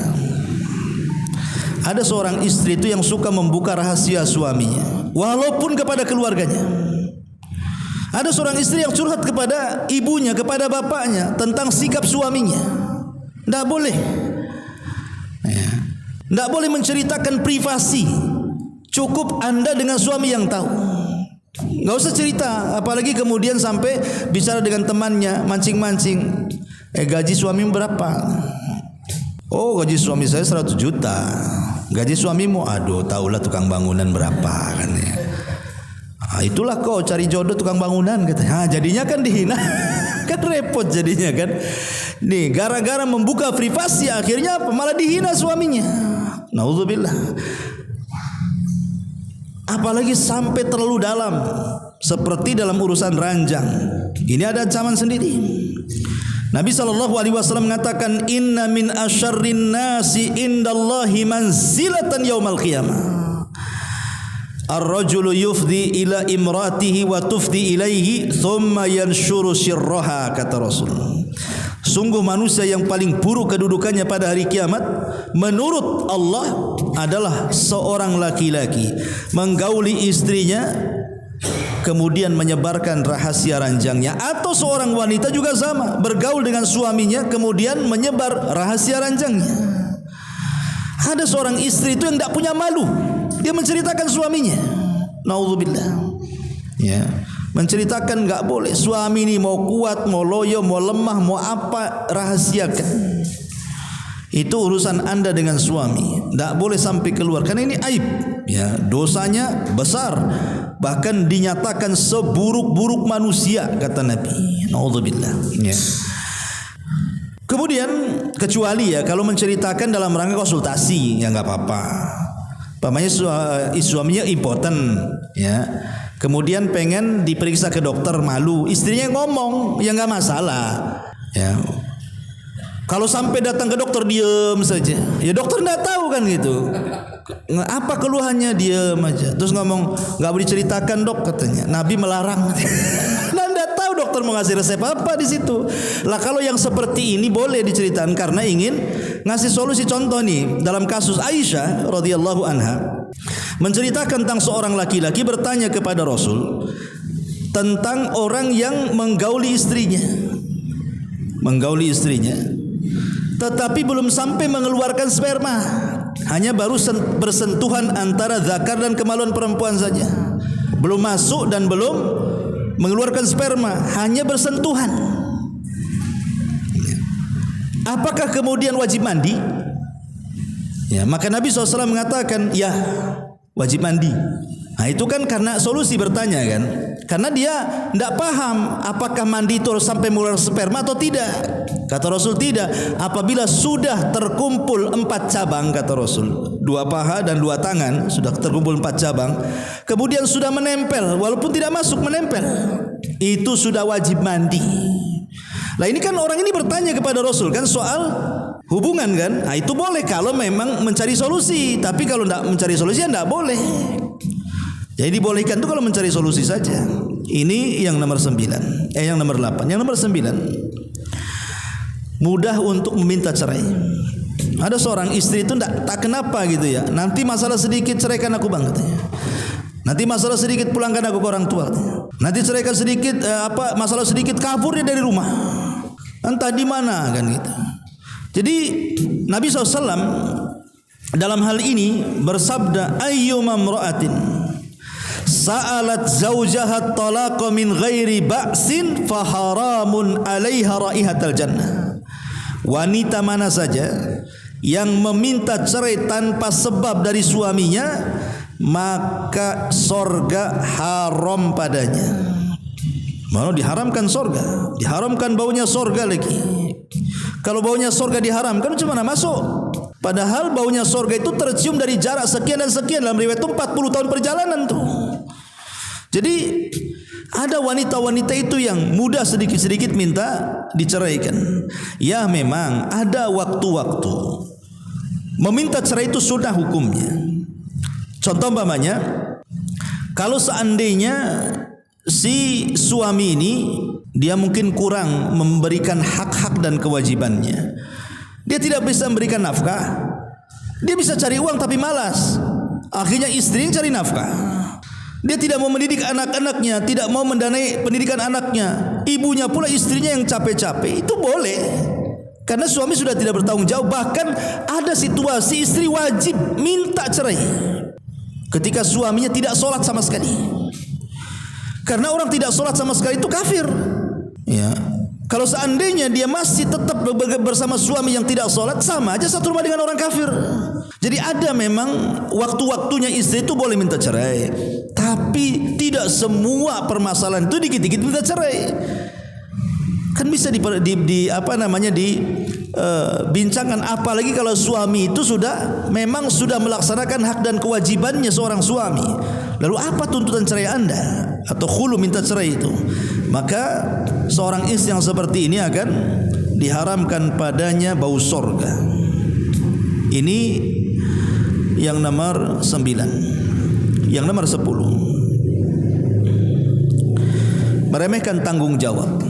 Ada seorang istri itu yang suka membuka rahasia suaminya, walaupun kepada keluarganya. Ada seorang istri yang curhat kepada ibunya, kepada bapaknya tentang sikap suaminya. Tidak boleh. Tidak boleh menceritakan privasi. Cukup anda dengan suami yang tahu. Nggak usah cerita, apalagi kemudian sampai bicara dengan temannya, mancing-mancing. Gaji suami berapa? Oh, gaji suami saya 100 juta. Gaji suamimu? Aduh, tahulah tukang bangunan berapa kan ya. Itulah kau cari jodoh tukang bangunan katanya. Jadinya kan dihina. Kan repot jadinya kan. Nih, gara-gara membuka privasi akhirnya malah dihina suaminya. Nauzubillah. Apalagi sampai terlalu dalam, seperti dalam urusan ranjang. Ini ada ancaman sendiri. Nabi SAW mengatakan, inna min asyarrin nasi indallahi manzilatan yaumal qiyamah. Ar-rajulu yufdi ila imratihi wa tufdi ilaihi thumma yanshuru sirraha, kata Rasul. Sungguh manusia yang paling buruk kedudukannya pada hari kiamat menurut Allah adalah seorang laki-laki menggauli istrinya kemudian menyebarkan rahasia ranjangnya, atau seorang wanita juga sama, bergaul dengan suaminya kemudian menyebar rahasia ranjangnya. Ada seorang istri itu yang tidak punya malu, dia menceritakan suaminya. Nauzubillah. Ya, menceritakan enggak boleh. Suami ini mau kuat, mau loyo, mau lemah, mau apa, rahasiakan. Itu urusan anda dengan suami. Tidak boleh sampai keluar, karena ini aib. Ya, dosanya besar. Bahkan dinyatakan seburuk-buruk manusia, kata Nabi. Nauzubillah. Ya. Kemudian kecuali ya kalau menceritakan dalam rangka konsultasi, ya nggak apa-apa. Pamannya suaminya impoten, ya. Kemudian pengen diperiksa ke dokter, malu, istrinya ngomong, ya nggak masalah. Ya. Kalau sampai datang ke dokter diam saja, ya dokter nggak tahu kan gitu. Apa keluhannya, diam aja. Terus ngomong nggak boleh diceritakan dok, katanya. Nabi melarang. Nah, nggak tahu dokter mau ngasih resep apa di situ. Lah kalau yang seperti ini boleh diceritakan karena ingin ngasih solusi. Contoh nih dalam kasus Aisyah radhiyallahu anha menceritakan tentang seorang laki-laki bertanya kepada Rasul tentang orang yang menggauli istrinya, tetapi belum sampai mengeluarkan sperma, hanya baru bersentuhan antara zakar dan kemaluan perempuan saja, belum masuk dan belum mengeluarkan sperma, hanya bersentuhan. Apakah kemudian wajib mandi? Ya, maka Nabi SAW mengatakan, ya wajib mandi. Nah itu kan karena solusi bertanya kan, karena dia tidak paham apakah mandi itu harus sampai mengeluarkan sperma atau tidak. Kata Rasul tidak, apabila sudah terkumpul 4 cabang, kata Rasul, 2 paha dan 2 tangan sudah terkumpul 4 cabang, kemudian sudah menempel, walaupun tidak masuk menempel, itu sudah wajib mandi. Nah ini kan orang ini bertanya kepada Rasul kan soal hubungan kan, nah itu boleh kalau memang mencari solusi, tapi kalau tidak mencari solusi ya tidak boleh. Jadi dibolehkan itu kalau mencari solusi saja. Ini yang nomor 9, yang nomor 8, yang nomor 9. Mudah untuk meminta cerai. Ada seorang istri itu tak kenapa gitu ya. Nanti masalah sedikit ceraikan aku bang katanya. Nanti masalah sedikit pulangkan aku ke orang tua katanya. Nanti ceraikan sedikit masalah sedikit kabur dia dari rumah. Entah di mana kan gitu. Jadi Nabi SAW dalam hal ini bersabda, ayyuma imra'atin sa'alat zawjaha talaqa min ghairi ba'sin fa haramun 'alaiha raihatal jannah. Wanita mana saja yang meminta cerai tanpa sebab dari suaminya, maka sorga haram padanya. Malah diharamkan sorga, diharamkan baunya sorga lagi. Kalau baunya sorga diharamkan, macam mana masuk? Padahal baunya sorga itu tercium dari jarak sekian dan sekian. Dalam riwayat itu 40 tahun perjalanan tuh. Jadi ada wanita-wanita itu yang mudah sedikit-sedikit minta diceraikan. Ya memang ada waktu-waktu Meminta cerai itu sunnah hukumnya. Contoh umpamanya, kalau seandainya si suami ini dia mungkin kurang memberikan hak-hak dan kewajibannya, dia tidak bisa memberikan nafkah, dia bisa cari uang tapi malas, akhirnya istri yang cari nafkah. Dia tidak mau mendidik anak-anaknya, tidak mau mendanai pendidikan anaknya, ibunya pula istrinya yang capek-capek, itu boleh. Karena suami sudah tidak bertanggung jawab. Bahkan ada situasi istri wajib minta cerai ketika suaminya tidak sholat sama sekali. Karena orang tidak sholat sama sekali itu kafir. Ya. Kalau seandainya dia masih tetap bersama suami yang tidak sholat, sama aja satu rumah dengan orang kafir. Jadi ada memang waktu-waktunya istri itu boleh minta cerai, tapi tidak semua permasalahan itu dikit-dikit minta cerai. Kan bisa dibincangkan, apalagi kalau suami itu memang sudah melaksanakan hak dan kewajibannya seorang suami. Lalu apa tuntutan cerai Anda atau khulu minta cerai itu? Maka seorang istri yang seperti ini akan diharamkan padanya bau sorga. Ini yang nomor 9. Yang nomor 10, meremehkan tanggung jawab.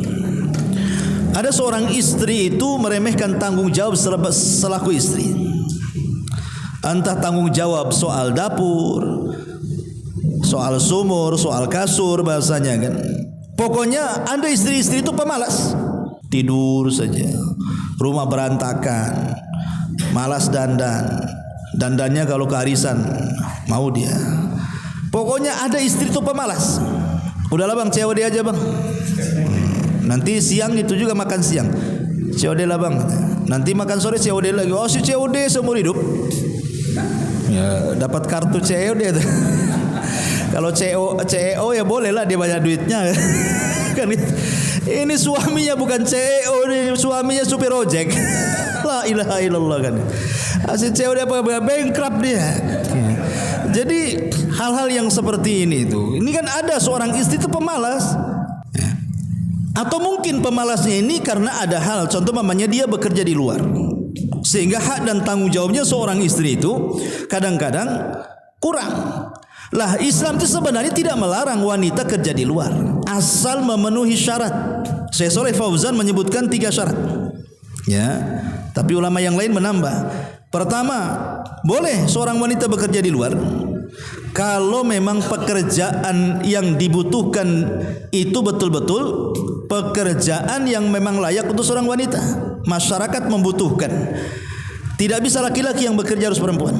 Ada seorang istri itu meremehkan tanggung jawab selaku istri. Entah tanggung jawab soal dapur, soal sumur, soal kasur bahasanya kan. Pokoknya ada istri-istri itu pemalas, tidur saja, rumah berantakan, malas dandannya kalau kearisan mau dia. Pokoknya ada istri itu pemalas. Udahlah bang, COD aja bang. Nanti siang itu juga makan siang, COD lah bang. Nanti makan sore COD lagi. Oh si COD seumur hidup. Ya dapat kartu COD itu. Kalau CEO ya boleh lah, dia banyak duitnya. Kan ini suaminya bukan CEO, suaminya supir ojek. La ilaha illallah kan. Asli COD apa bankrupt dia. Jadi hal-hal yang seperti ini kan ada seorang istri itu pemalas. Atau mungkin pemalasnya ini karena ada hal, contoh mamanya dia bekerja di luar, sehingga hak dan tanggung jawabnya seorang istri itu kadang-kadang kurang. Lah Islam itu sebenarnya tidak melarang wanita kerja di luar, asal memenuhi syarat. Syekh Shalih Fauzan menyebutkan 3 syarat. Ya, tapi ulama yang lain menambah. Pertama, boleh seorang wanita bekerja di luar kalau memang pekerjaan yang dibutuhkan itu betul-betul pekerjaan yang memang layak untuk seorang wanita. Masyarakat membutuhkan. Tidak bisa laki-laki yang bekerja, harus perempuan.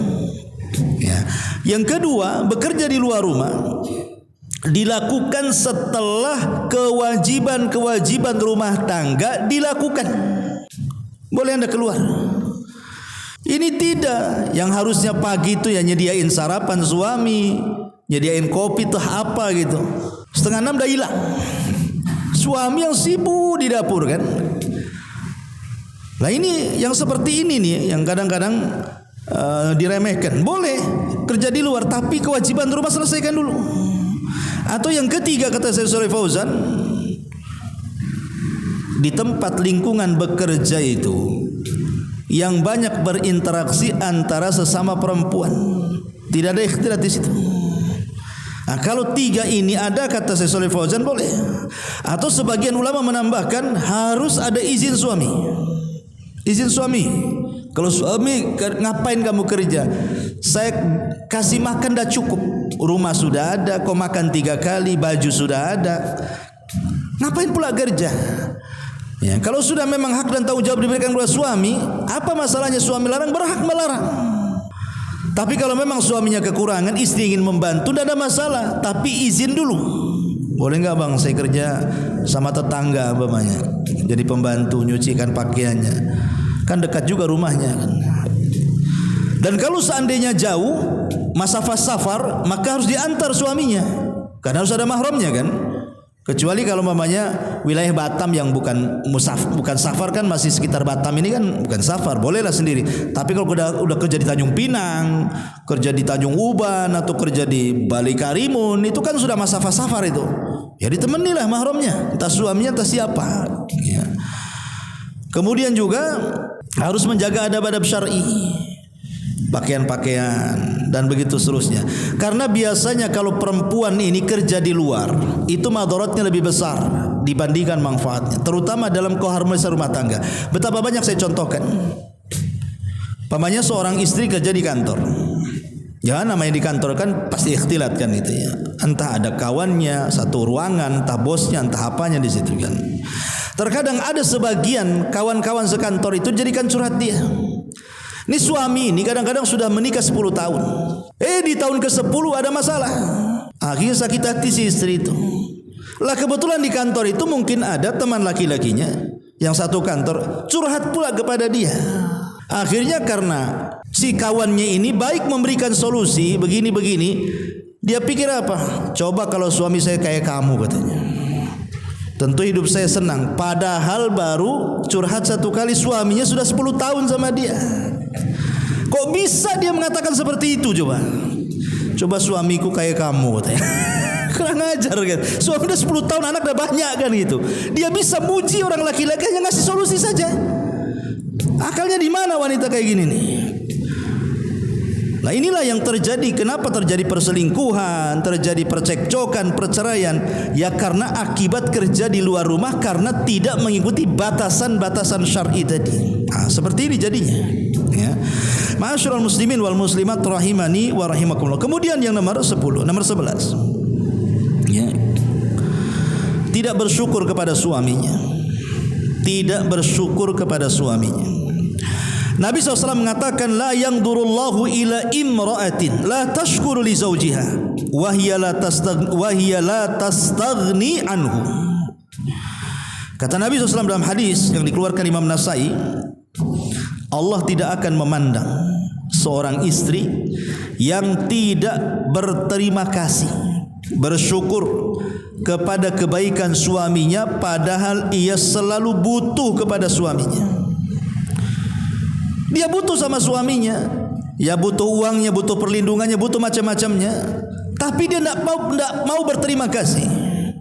Ya. Yang kedua, bekerja di luar rumah dilakukan setelah kewajiban-kewajiban rumah tangga dilakukan. Boleh Anda keluar. Ini tidak, yang harusnya pagi itu ya nyediain sarapan suami, nyediain kopi tuh apa gitu. 5:30 udah hilang. Suami yang sibuk di dapur kan. Nah ini yang seperti ini nih yang kadang-kadang diremehkan. Boleh kerja di luar tapi kewajiban rumah selesaikan dulu. Atau yang ketiga kata Syekh Shalih Fauzan, di tempat lingkungan bekerja itu yang banyak berinteraksi antara sesama perempuan, tidak ada ikhtilat di situ. Nah, kalau 3 ini ada kata Syekh Shalih Fauzan boleh. Atau sebagian ulama menambahkan harus ada izin suami. Izin suami. Kalau suami, ngapain kamu kerja? Saya kasih makan dah cukup. Rumah sudah ada, kau makan 3 kali, baju sudah ada. Ngapain pula kerja? Ya, kalau sudah memang hak dan tanggung jawab diberikan kepada suami, apa masalahnya suami larang? Berhak melarang. Tapi kalau memang suaminya kekurangan, istri ingin membantu, tidak ada masalah. Tapi izin dulu. Boleh nggak bang, saya kerja sama tetangga umpamanya, jadi pembantu nyucikan pakaiannya. Kan dekat juga rumahnya kan. Dan kalau seandainya jauh, masafah safar, maka harus diantar suaminya. Karena harus ada mahramnya kan. Kecuali kalau mamanya wilayah Batam yang bukan safar kan, masih sekitar Batam ini kan bukan safar, bolehlah sendiri. Tapi kalau udah kerja di Tanjung Pinang, kerja di Tanjung Uban atau kerja di Bali Karimun, itu kan sudah masafah safar itu. Ya ditemanilah mahramnya, entah suaminya entah siapa. Ya. Kemudian juga harus menjaga adab-adab syar'i. pakaian-pakaian dan begitu seterusnya. Karena biasanya kalau perempuan ini kerja di luar, itu madaratnya lebih besar dibandingkan manfaatnya, terutama dalam keharmonisan rumah tangga. Betapa banyak saya contohkan. Pamannya seorang istri kerja di kantor. Ya namanya di kantor kan pasti ikhtilat kan itu ya. Entah ada kawannya, satu ruangan, entah bosnya, entah apanya di situ kan. Terkadang ada sebagian kawan-kawan sekantor itu jadikan curhat dia. Ini suami ini kadang-kadang sudah menikah 10 tahun. Di tahun ke-10 ada masalah. Akhirnya sakit hati si istri itu. Lah kebetulan di kantor itu mungkin ada teman laki-lakinya yang satu kantor curhat pula kepada dia. Akhirnya karena si kawannya ini baik memberikan solusi begini-begini, dia pikir apa? Coba kalau suami saya kayak kamu katanya. Tentu hidup saya senang. Padahal baru curhat satu kali, suaminya sudah 10 tahun sama dia. Kok bisa dia mengatakan seperti itu coba? Coba suamiku kayak kamu katanya. Kurang ajar kan. Suami udah 10 tahun, anak udah banyak kan gitu. Dia bisa muji orang laki-laki yang ngasih solusi saja. Akalnya di mana wanita kayak gini nih? Nah inilah yang terjadi. Kenapa terjadi perselingkuhan, terjadi percekcokan, perceraian? Ya karena akibat kerja di luar rumah, karena tidak mengikuti batasan-batasan syar'i tadi. Nah, seperti ini jadinya. Ya. Ma'asyiral muslimin wal muslimat rahimani wa rahimakumullah. Kemudian yang nomor 10, nomor 11. Ya. Tidak bersyukur kepada suaminya. Tidak bersyukur kepada suaminya. Nabi SAW mengatakan la yangdurullahu ila imra'atin la tashkuru li zawjiha wa hiya la tastaghni anhu. Kata Nabi SAW dalam hadis yang dikeluarkan Imam Nasai, Allah tidak akan memandang seorang istri yang tidak berterima kasih, bersyukur kepada kebaikan suaminya, padahal ia selalu butuh kepada suaminya. Dia butuh sama suaminya, ya butuh uangnya, butuh perlindungannya, butuh macam-macamnya. Tapi dia tidak mau berterima kasih,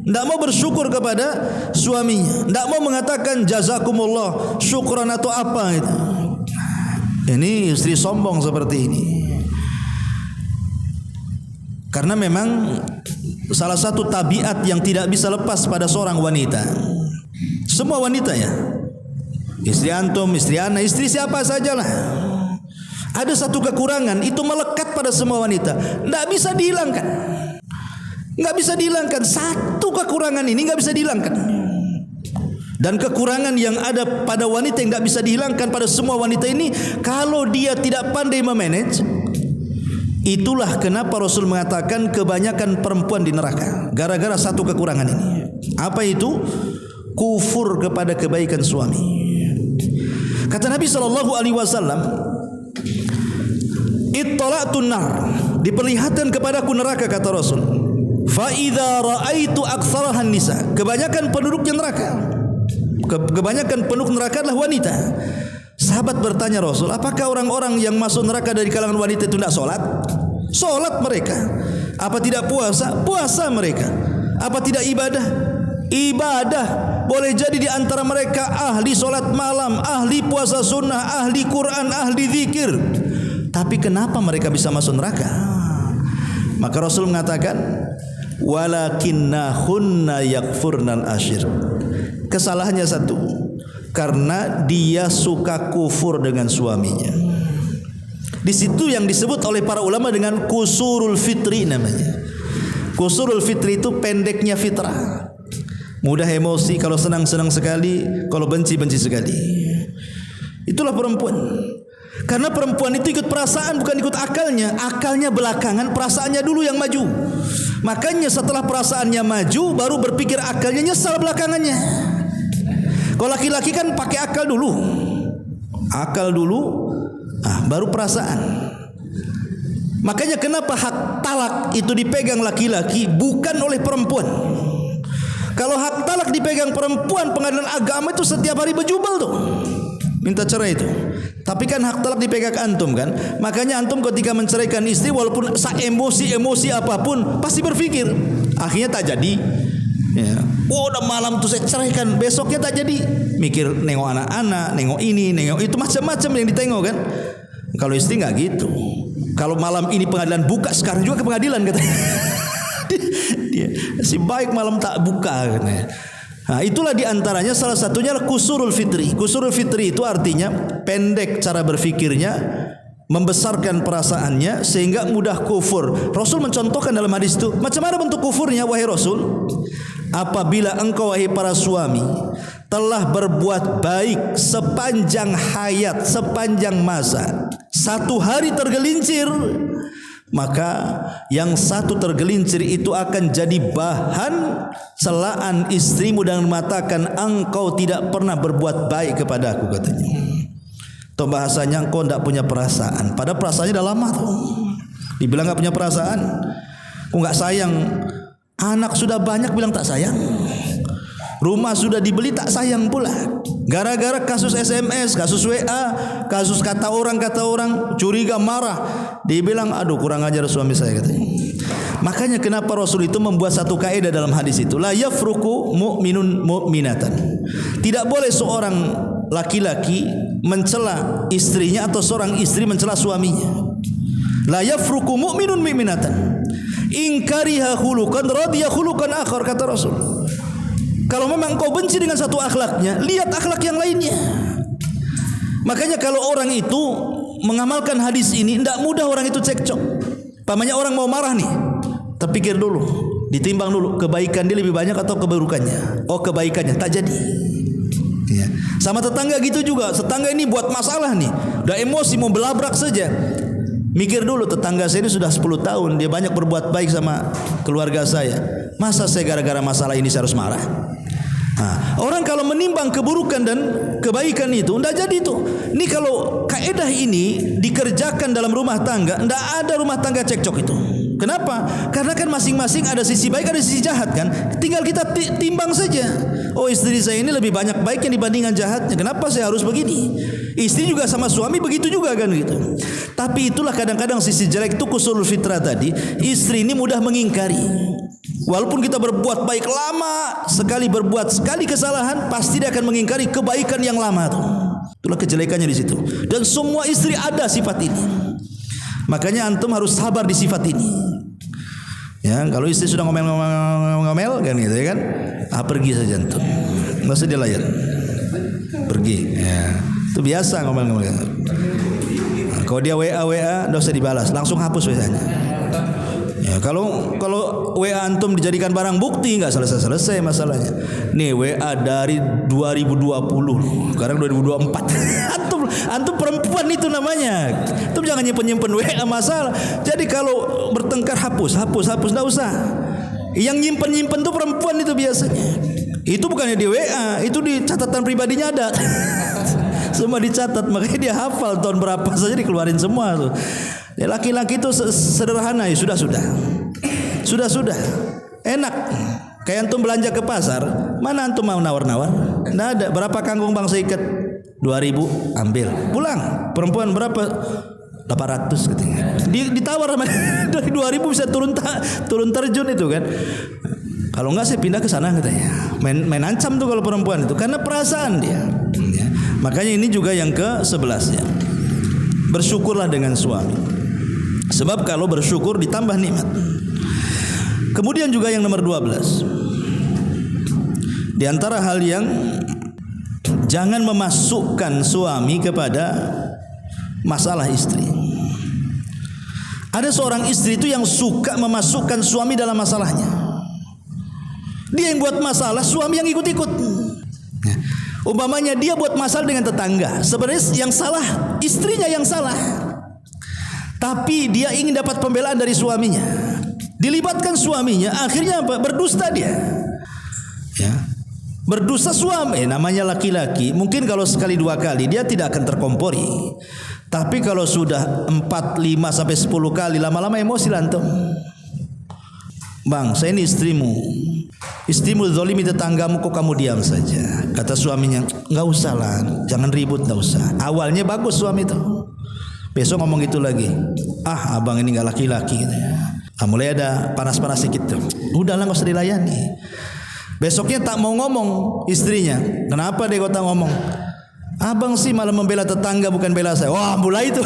tidak mau bersyukur kepada suaminya, tidak mau mengatakan jazakumullah, syukran atau apa itu. Ini istri sombong seperti ini. Karena memang salah satu tabiat yang tidak bisa lepas pada seorang wanita. Semua wanita ya. Istri antum, istri ana, istri siapa sajalah. Ada satu kekurangan itu melekat pada semua wanita, tidak bisa dihilangkan. Tidak bisa dihilangkan. Satu kekurangan ini tidak bisa dihilangkan. Dan kekurangan yang ada pada wanita yang tidak bisa dihilangkan pada semua wanita ini, kalau dia tidak pandai memanage, itulah kenapa Rasul mengatakan kebanyakan perempuan di neraka gara-gara satu kekurangan ini. Apa itu? Kufur kepada kebaikan suami. Kata Nabi SAW, ittala'tun nar, diperlihatkan kepadaku neraka, kata Rasul. Fa idza ra'aitu aktsarahan nisa, kebanyakan penduduknya neraka, kebanyakan penduduk neraka adalah wanita. Sahabat bertanya Rasul, apakah orang-orang yang masuk neraka dari kalangan wanita itu tidak sholat? Sholat mereka. Apa tidak puasa? Puasa mereka. Apa tidak ibadah? Ibadah. Boleh jadi di antara mereka ahli sholat malam, ahli puasa sunnah, ahli Quran, ahli zikir. Tapi kenapa mereka bisa masuk neraka? Maka Rasul mengatakan, walakinnahunna yakfurnal ashir. Kesalahannya satu, karena dia suka kufur dengan suaminya. Di situ yang disebut oleh para ulama dengan kusurul fitri namanya. Kusurul fitri itu pendeknya fitrah. Mudah emosi, kalau senang-senang sekali, kalau benci-benci sekali. Itulah perempuan. Karena perempuan itu ikut perasaan, bukan ikut akalnya. Akalnya belakangan, perasaannya dulu yang maju. Makanya setelah perasaannya maju, baru berpikir akalnya, nyesal belakangannya. Kalau laki-laki kan pakai akal dulu. Akal dulu, baru perasaan. Makanya kenapa hak talak itu dipegang laki-laki, bukan oleh perempuan. Kalau hak talak dipegang perempuan, pengadilan agama itu setiap hari berjubel tuh, minta cerai itu. Tapi kan hak talak dipegang antum kan. Makanya antum ketika menceraikan istri, walaupun emosi apapun, pasti berpikir akhirnya tak jadi ya. Udah malam tuh saya ceraikan, besoknya tak jadi. Mikir nengok anak-anak, nengok ini, nengok itu, macam-macam yang ditengok kan. Kalau istri nggak gitu. Kalau malam ini pengadilan buka, sekarang juga ke pengadilan katanya. Dia si baik malam tak buka katanya. Nah, itulah diantaranya salah satunya kusurul fitri. Kusurul fitri itu artinya pendek cara berfikirnya, membesarkan perasaannya sehingga mudah kufur. Rasul mencontohkan dalam hadis itu, macam mana bentuk kufurnya wahai Rasul? Apabila engkau wahai para suami telah berbuat baik sepanjang hayat, sepanjang masa, satu hari tergelincir, maka yang satu tergelincir itu akan jadi bahan celaan istrimu dan mengatakan engkau tidak pernah berbuat baik kepada aku katanya. Atau bahasanya engkau tidak punya perasaan. Padahal perasaannya dah lama tuh. Dibilang enggak punya perasaan, aku enggak sayang. Anak sudah banyak bilang tak sayang. Rumah sudah dibeli tak sayang pula. Gara-gara kasus SMS, kasus WA, kasus kata orang, curiga, marah. Dibilang aduh kurang ajar suami saya katanya. Makanya kenapa Rasul itu membuat satu kaidah dalam hadis itu, la yafruku mu'minun mu'minatan. Tidak boleh seorang laki-laki mencela istrinya atau seorang istri mencela suaminya. La yafruku mu'minun mu'minatan. In kariha khuluqan radiya khuluqan akhar, kata Rasul. Kalau memang kau benci dengan satu akhlaknya, lihat akhlak yang lainnya. Makanya kalau orang itu mengamalkan hadis ini, tidak mudah orang itu cekcok. Pamannya orang mau marah nih, terpikir dulu, ditimbang dulu kebaikan dia lebih banyak atau keburukannya. Oh kebaikannya, tak jadi. Ya. Sama tetangga gitu juga. Tetangga ini buat masalah nih, udah emosi mau belabrak saja. Mikir dulu, tetangga saya ini sudah 10 tahun, dia banyak berbuat baik sama keluarga saya. Masa saya gara-gara masalah ini saya harus marah? Nah, orang kalau menimbang keburukan dan kebaikan itu, tidak jadi itu. Ini kalau kaidah ini dikerjakan dalam rumah tangga, tidak ada rumah tangga cekcok itu. Kenapa? Karena kan masing-masing ada sisi baik, ada sisi jahat kan. Tinggal kita timbang saja. Oh istri saya ini lebih banyak baiknya dibandingkan jahatnya. Kenapa saya harus begini? Istri juga sama suami begitu juga kan gitu. Tapi itulah kadang-kadang sisi jelek itu kusul fitrah tadi. Istri ini mudah mengingkari. Walaupun kita berbuat baik lama sekali, berbuat sekali kesalahan, pasti dia akan mengingkari kebaikan yang lama itu. Itulah kejelekannya di situ. Dan semua istri ada sifat ini. Makanya antum harus sabar di sifat ini. Ya, kalau istri sudah ngomel kan gitu ya kan, pergi saja antum. Enggak usah dilayan. Pergi. Ya. Itu biasa ngomel-ngomel. Nah, kalau dia WA enggak usah dibalas, langsung hapus WA-nya. Ya, kalau WA antum dijadikan barang bukti enggak selesai masalahnya. Nih WA dari 2020, sekarang 2024. Antum perempuan itu namanya. Antum jangan nyimpen WA masalah. Jadi kalau bertengkar hapus, enggak usah. Yang nyimpen tuh perempuan itu biasanya. Itu bukannya di WA, itu di catatan pribadinya ada. Semua dicatat, makanya dia hafal tahun berapa saja dikeluarin semua tuh. Ya, laki-laki itu sederhana ya, sudah enak. Kayak antum belanja ke pasar, mana antum mau nawar-nawar? Nggak ada. Berapa kangkung bang saya ikat? 2.000, ambil pulang. Perempuan berapa? 800 katanya. Ditawar sama dari 2.000 bisa turun terjun itu kan. Kalau enggak saya pindah ke sana katanya. Main ancam tuh kalau perempuan itu karena perasaan dia. Ya. Makanya ini juga yang ke-11 ya. Bersyukurlah dengan suami. Sebab kalau bersyukur ditambah nikmat. Kemudian juga yang nomor 12. Di antara hal yang jangan memasukkan suami kepada masalah istri. Ada seorang istri itu yang suka memasukkan suami dalam masalahnya. Dia yang buat masalah, suami yang ikut-ikut. Umpamanya dia buat masalah dengan tetangga, sebenarnya yang salah istrinya yang salah. Tapi dia ingin dapat pembelaan dari suaminya. Dilibatkan suaminya, akhirnya apa? Berdusta dia. Ya. Berdosa suami, namanya laki-laki. Mungkin kalau sekali dua kali dia tidak akan terkompori. Tapi kalau sudah 4, 5 sampai 10 kali, lama-lama emosi lantum. Bang, saya ini istrimu zalimi tetanggamu, kok kamu diam saja? Kata suaminya, enggak usah lah, jangan ribut, enggak usah. Awalnya bagus suami itu. Besok ngomong gitu lagi. Abang ini enggak laki-laki gitu ya. Mulai ada panas-panas sedikit tuh. Udahlah enggak usah dilayani. Besoknya tak mau ngomong istrinya. Kenapa dia kok tak ngomong? Abang sih malah membela tetangga bukan bela saya. Wah, mulai itu.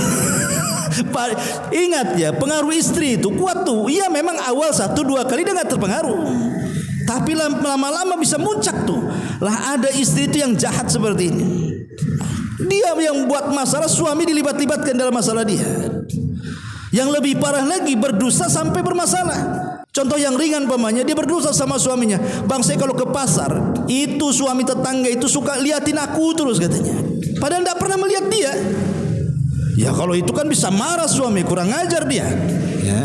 Ingat ya, pengaruh istri itu kuat tuh. Iya memang awal 1-2 kali dia nggak terpengaruh, tapi lama-lama bisa muncak tuh. Lah ada istri itu yang jahat seperti ini. Dia yang buat masalah, suami dilibat-libatkan dalam masalah dia. Yang lebih parah lagi, berdosa sampai bermasalah. Contoh yang ringan pamannya, dia berdosa sama suaminya. Bang, saya kalau ke pasar, itu suami tetangga itu suka liatin aku terus katanya. Padahal tidak pernah melihat dia. Ya kalau itu kan bisa marah suami, kurang ajar dia. Ya.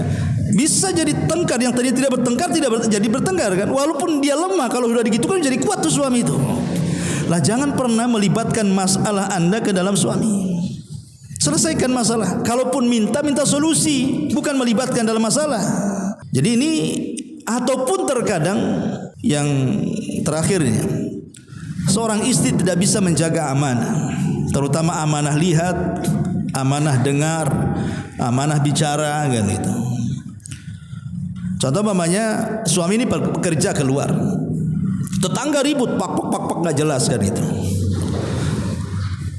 Bisa jadi tengkar, yang tadi tidak bertengkar jadi bertengkar kan. Walaupun dia lemah, kalau sudah begitu kan jadi kuat tuh suami itu. Lah jangan pernah melibatkan masalah Anda ke dalam suami. Selesaikan masalah. Kalaupun minta solusi, bukan melibatkan dalam masalah. Jadi ini, ataupun terkadang yang terakhirnya, seorang istri tidak bisa menjaga amanah, terutama amanah lihat, amanah dengar, amanah bicara kan itu. Contoh mamanya, suami ini bekerja keluar, tetangga ribut, pak nggak jelas kan itu.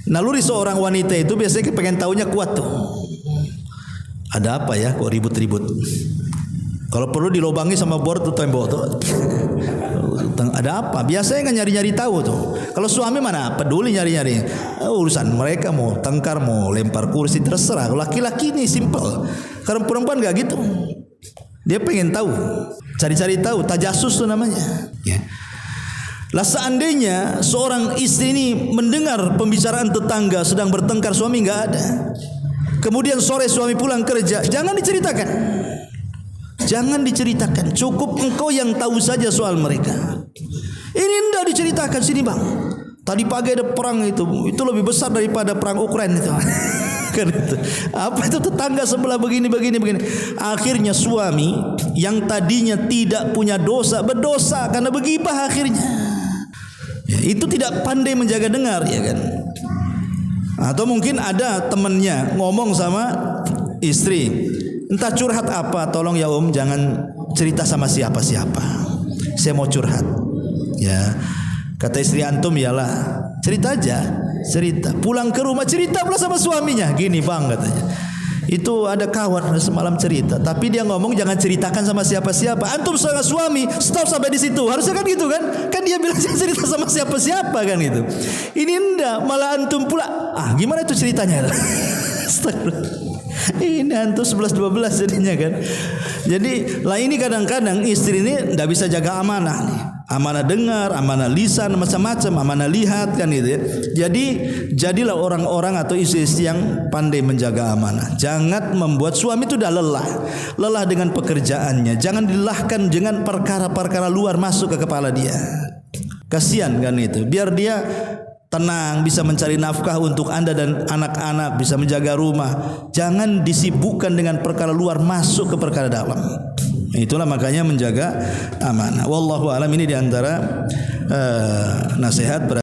Naluri seorang wanita itu biasanya pengen taunya kuat tuh. Ada apa ya kok ribut-ribut? Kalau perlu dilobangi sama bor tuh tembok tuh. Ada apa? Biasanya kan nyari-nyari tahu tuh. Kalau suami mana peduli nyari-nyari. Urusan mereka, mau tengkar, mau lempar kursi, terserah. Laki-laki ini simple. Karena perempuan gak gitu. Dia pengen tahu, cari-cari tahu, tajasus tuh namanya. Ya. Lah seandainya seorang istri ini mendengar pembicaraan tetangga sedang bertengkar, suami nggak ada. Kemudian sore suami pulang kerja, jangan diceritakan. Jangan diceritakan. Cukup engkau yang tahu saja soal mereka. Ini enggak diceritakan, sini bang. Tadi pagi ada perang itu lebih besar daripada perang Ukraina itu. Kan itu. Apa itu tetangga sebelah begini. Akhirnya suami yang tadinya tidak punya dosa berdosa karena begibah akhirnya. Ya, itu tidak pandai menjaga dengar, ya kan? Atau mungkin ada temannya ngomong sama istri, entah curhat apa, tolong ya om jangan cerita sama siapa-siapa, saya mau curhat. Ya, kata istri antum, iyalah cerita aja, cerita. Pulang ke rumah cerita pula sama suaminya, gini bang katanya, itu ada kawan semalam cerita, tapi dia ngomong jangan ceritakan sama siapa-siapa. Antum sebagai suami stop sampai di situ, harusnya kan gitu kan? Kan dia bilang jangan cerita sama siapa-siapa kan gitu. Ini enggak, malah antum pula. Gimana itu ceritanya? Ini antum 11-12 jadinya kan. Jadi lah ini kadang-kadang istri ini enggak bisa jaga amanah nih. Amanah dengar, amanah lisan, macam-macam, amanah lihat kan gitu ya. Jadi jadilah orang-orang atau istri-istri yang pandai menjaga amanah. Jangan membuat suami itu dah lelah dengan pekerjaannya. Jangan dilelahkan dengan perkara-perkara luar masuk ke kepala dia. Kasihan kan itu. Biar dia tenang, bisa mencari nafkah untuk Anda dan anak-anak, bisa menjaga rumah. Jangan disibukkan dengan perkara luar masuk ke perkara dalam. Itulah makanya menjaga amanah. Wallahu a'lam, ini diantara nasihat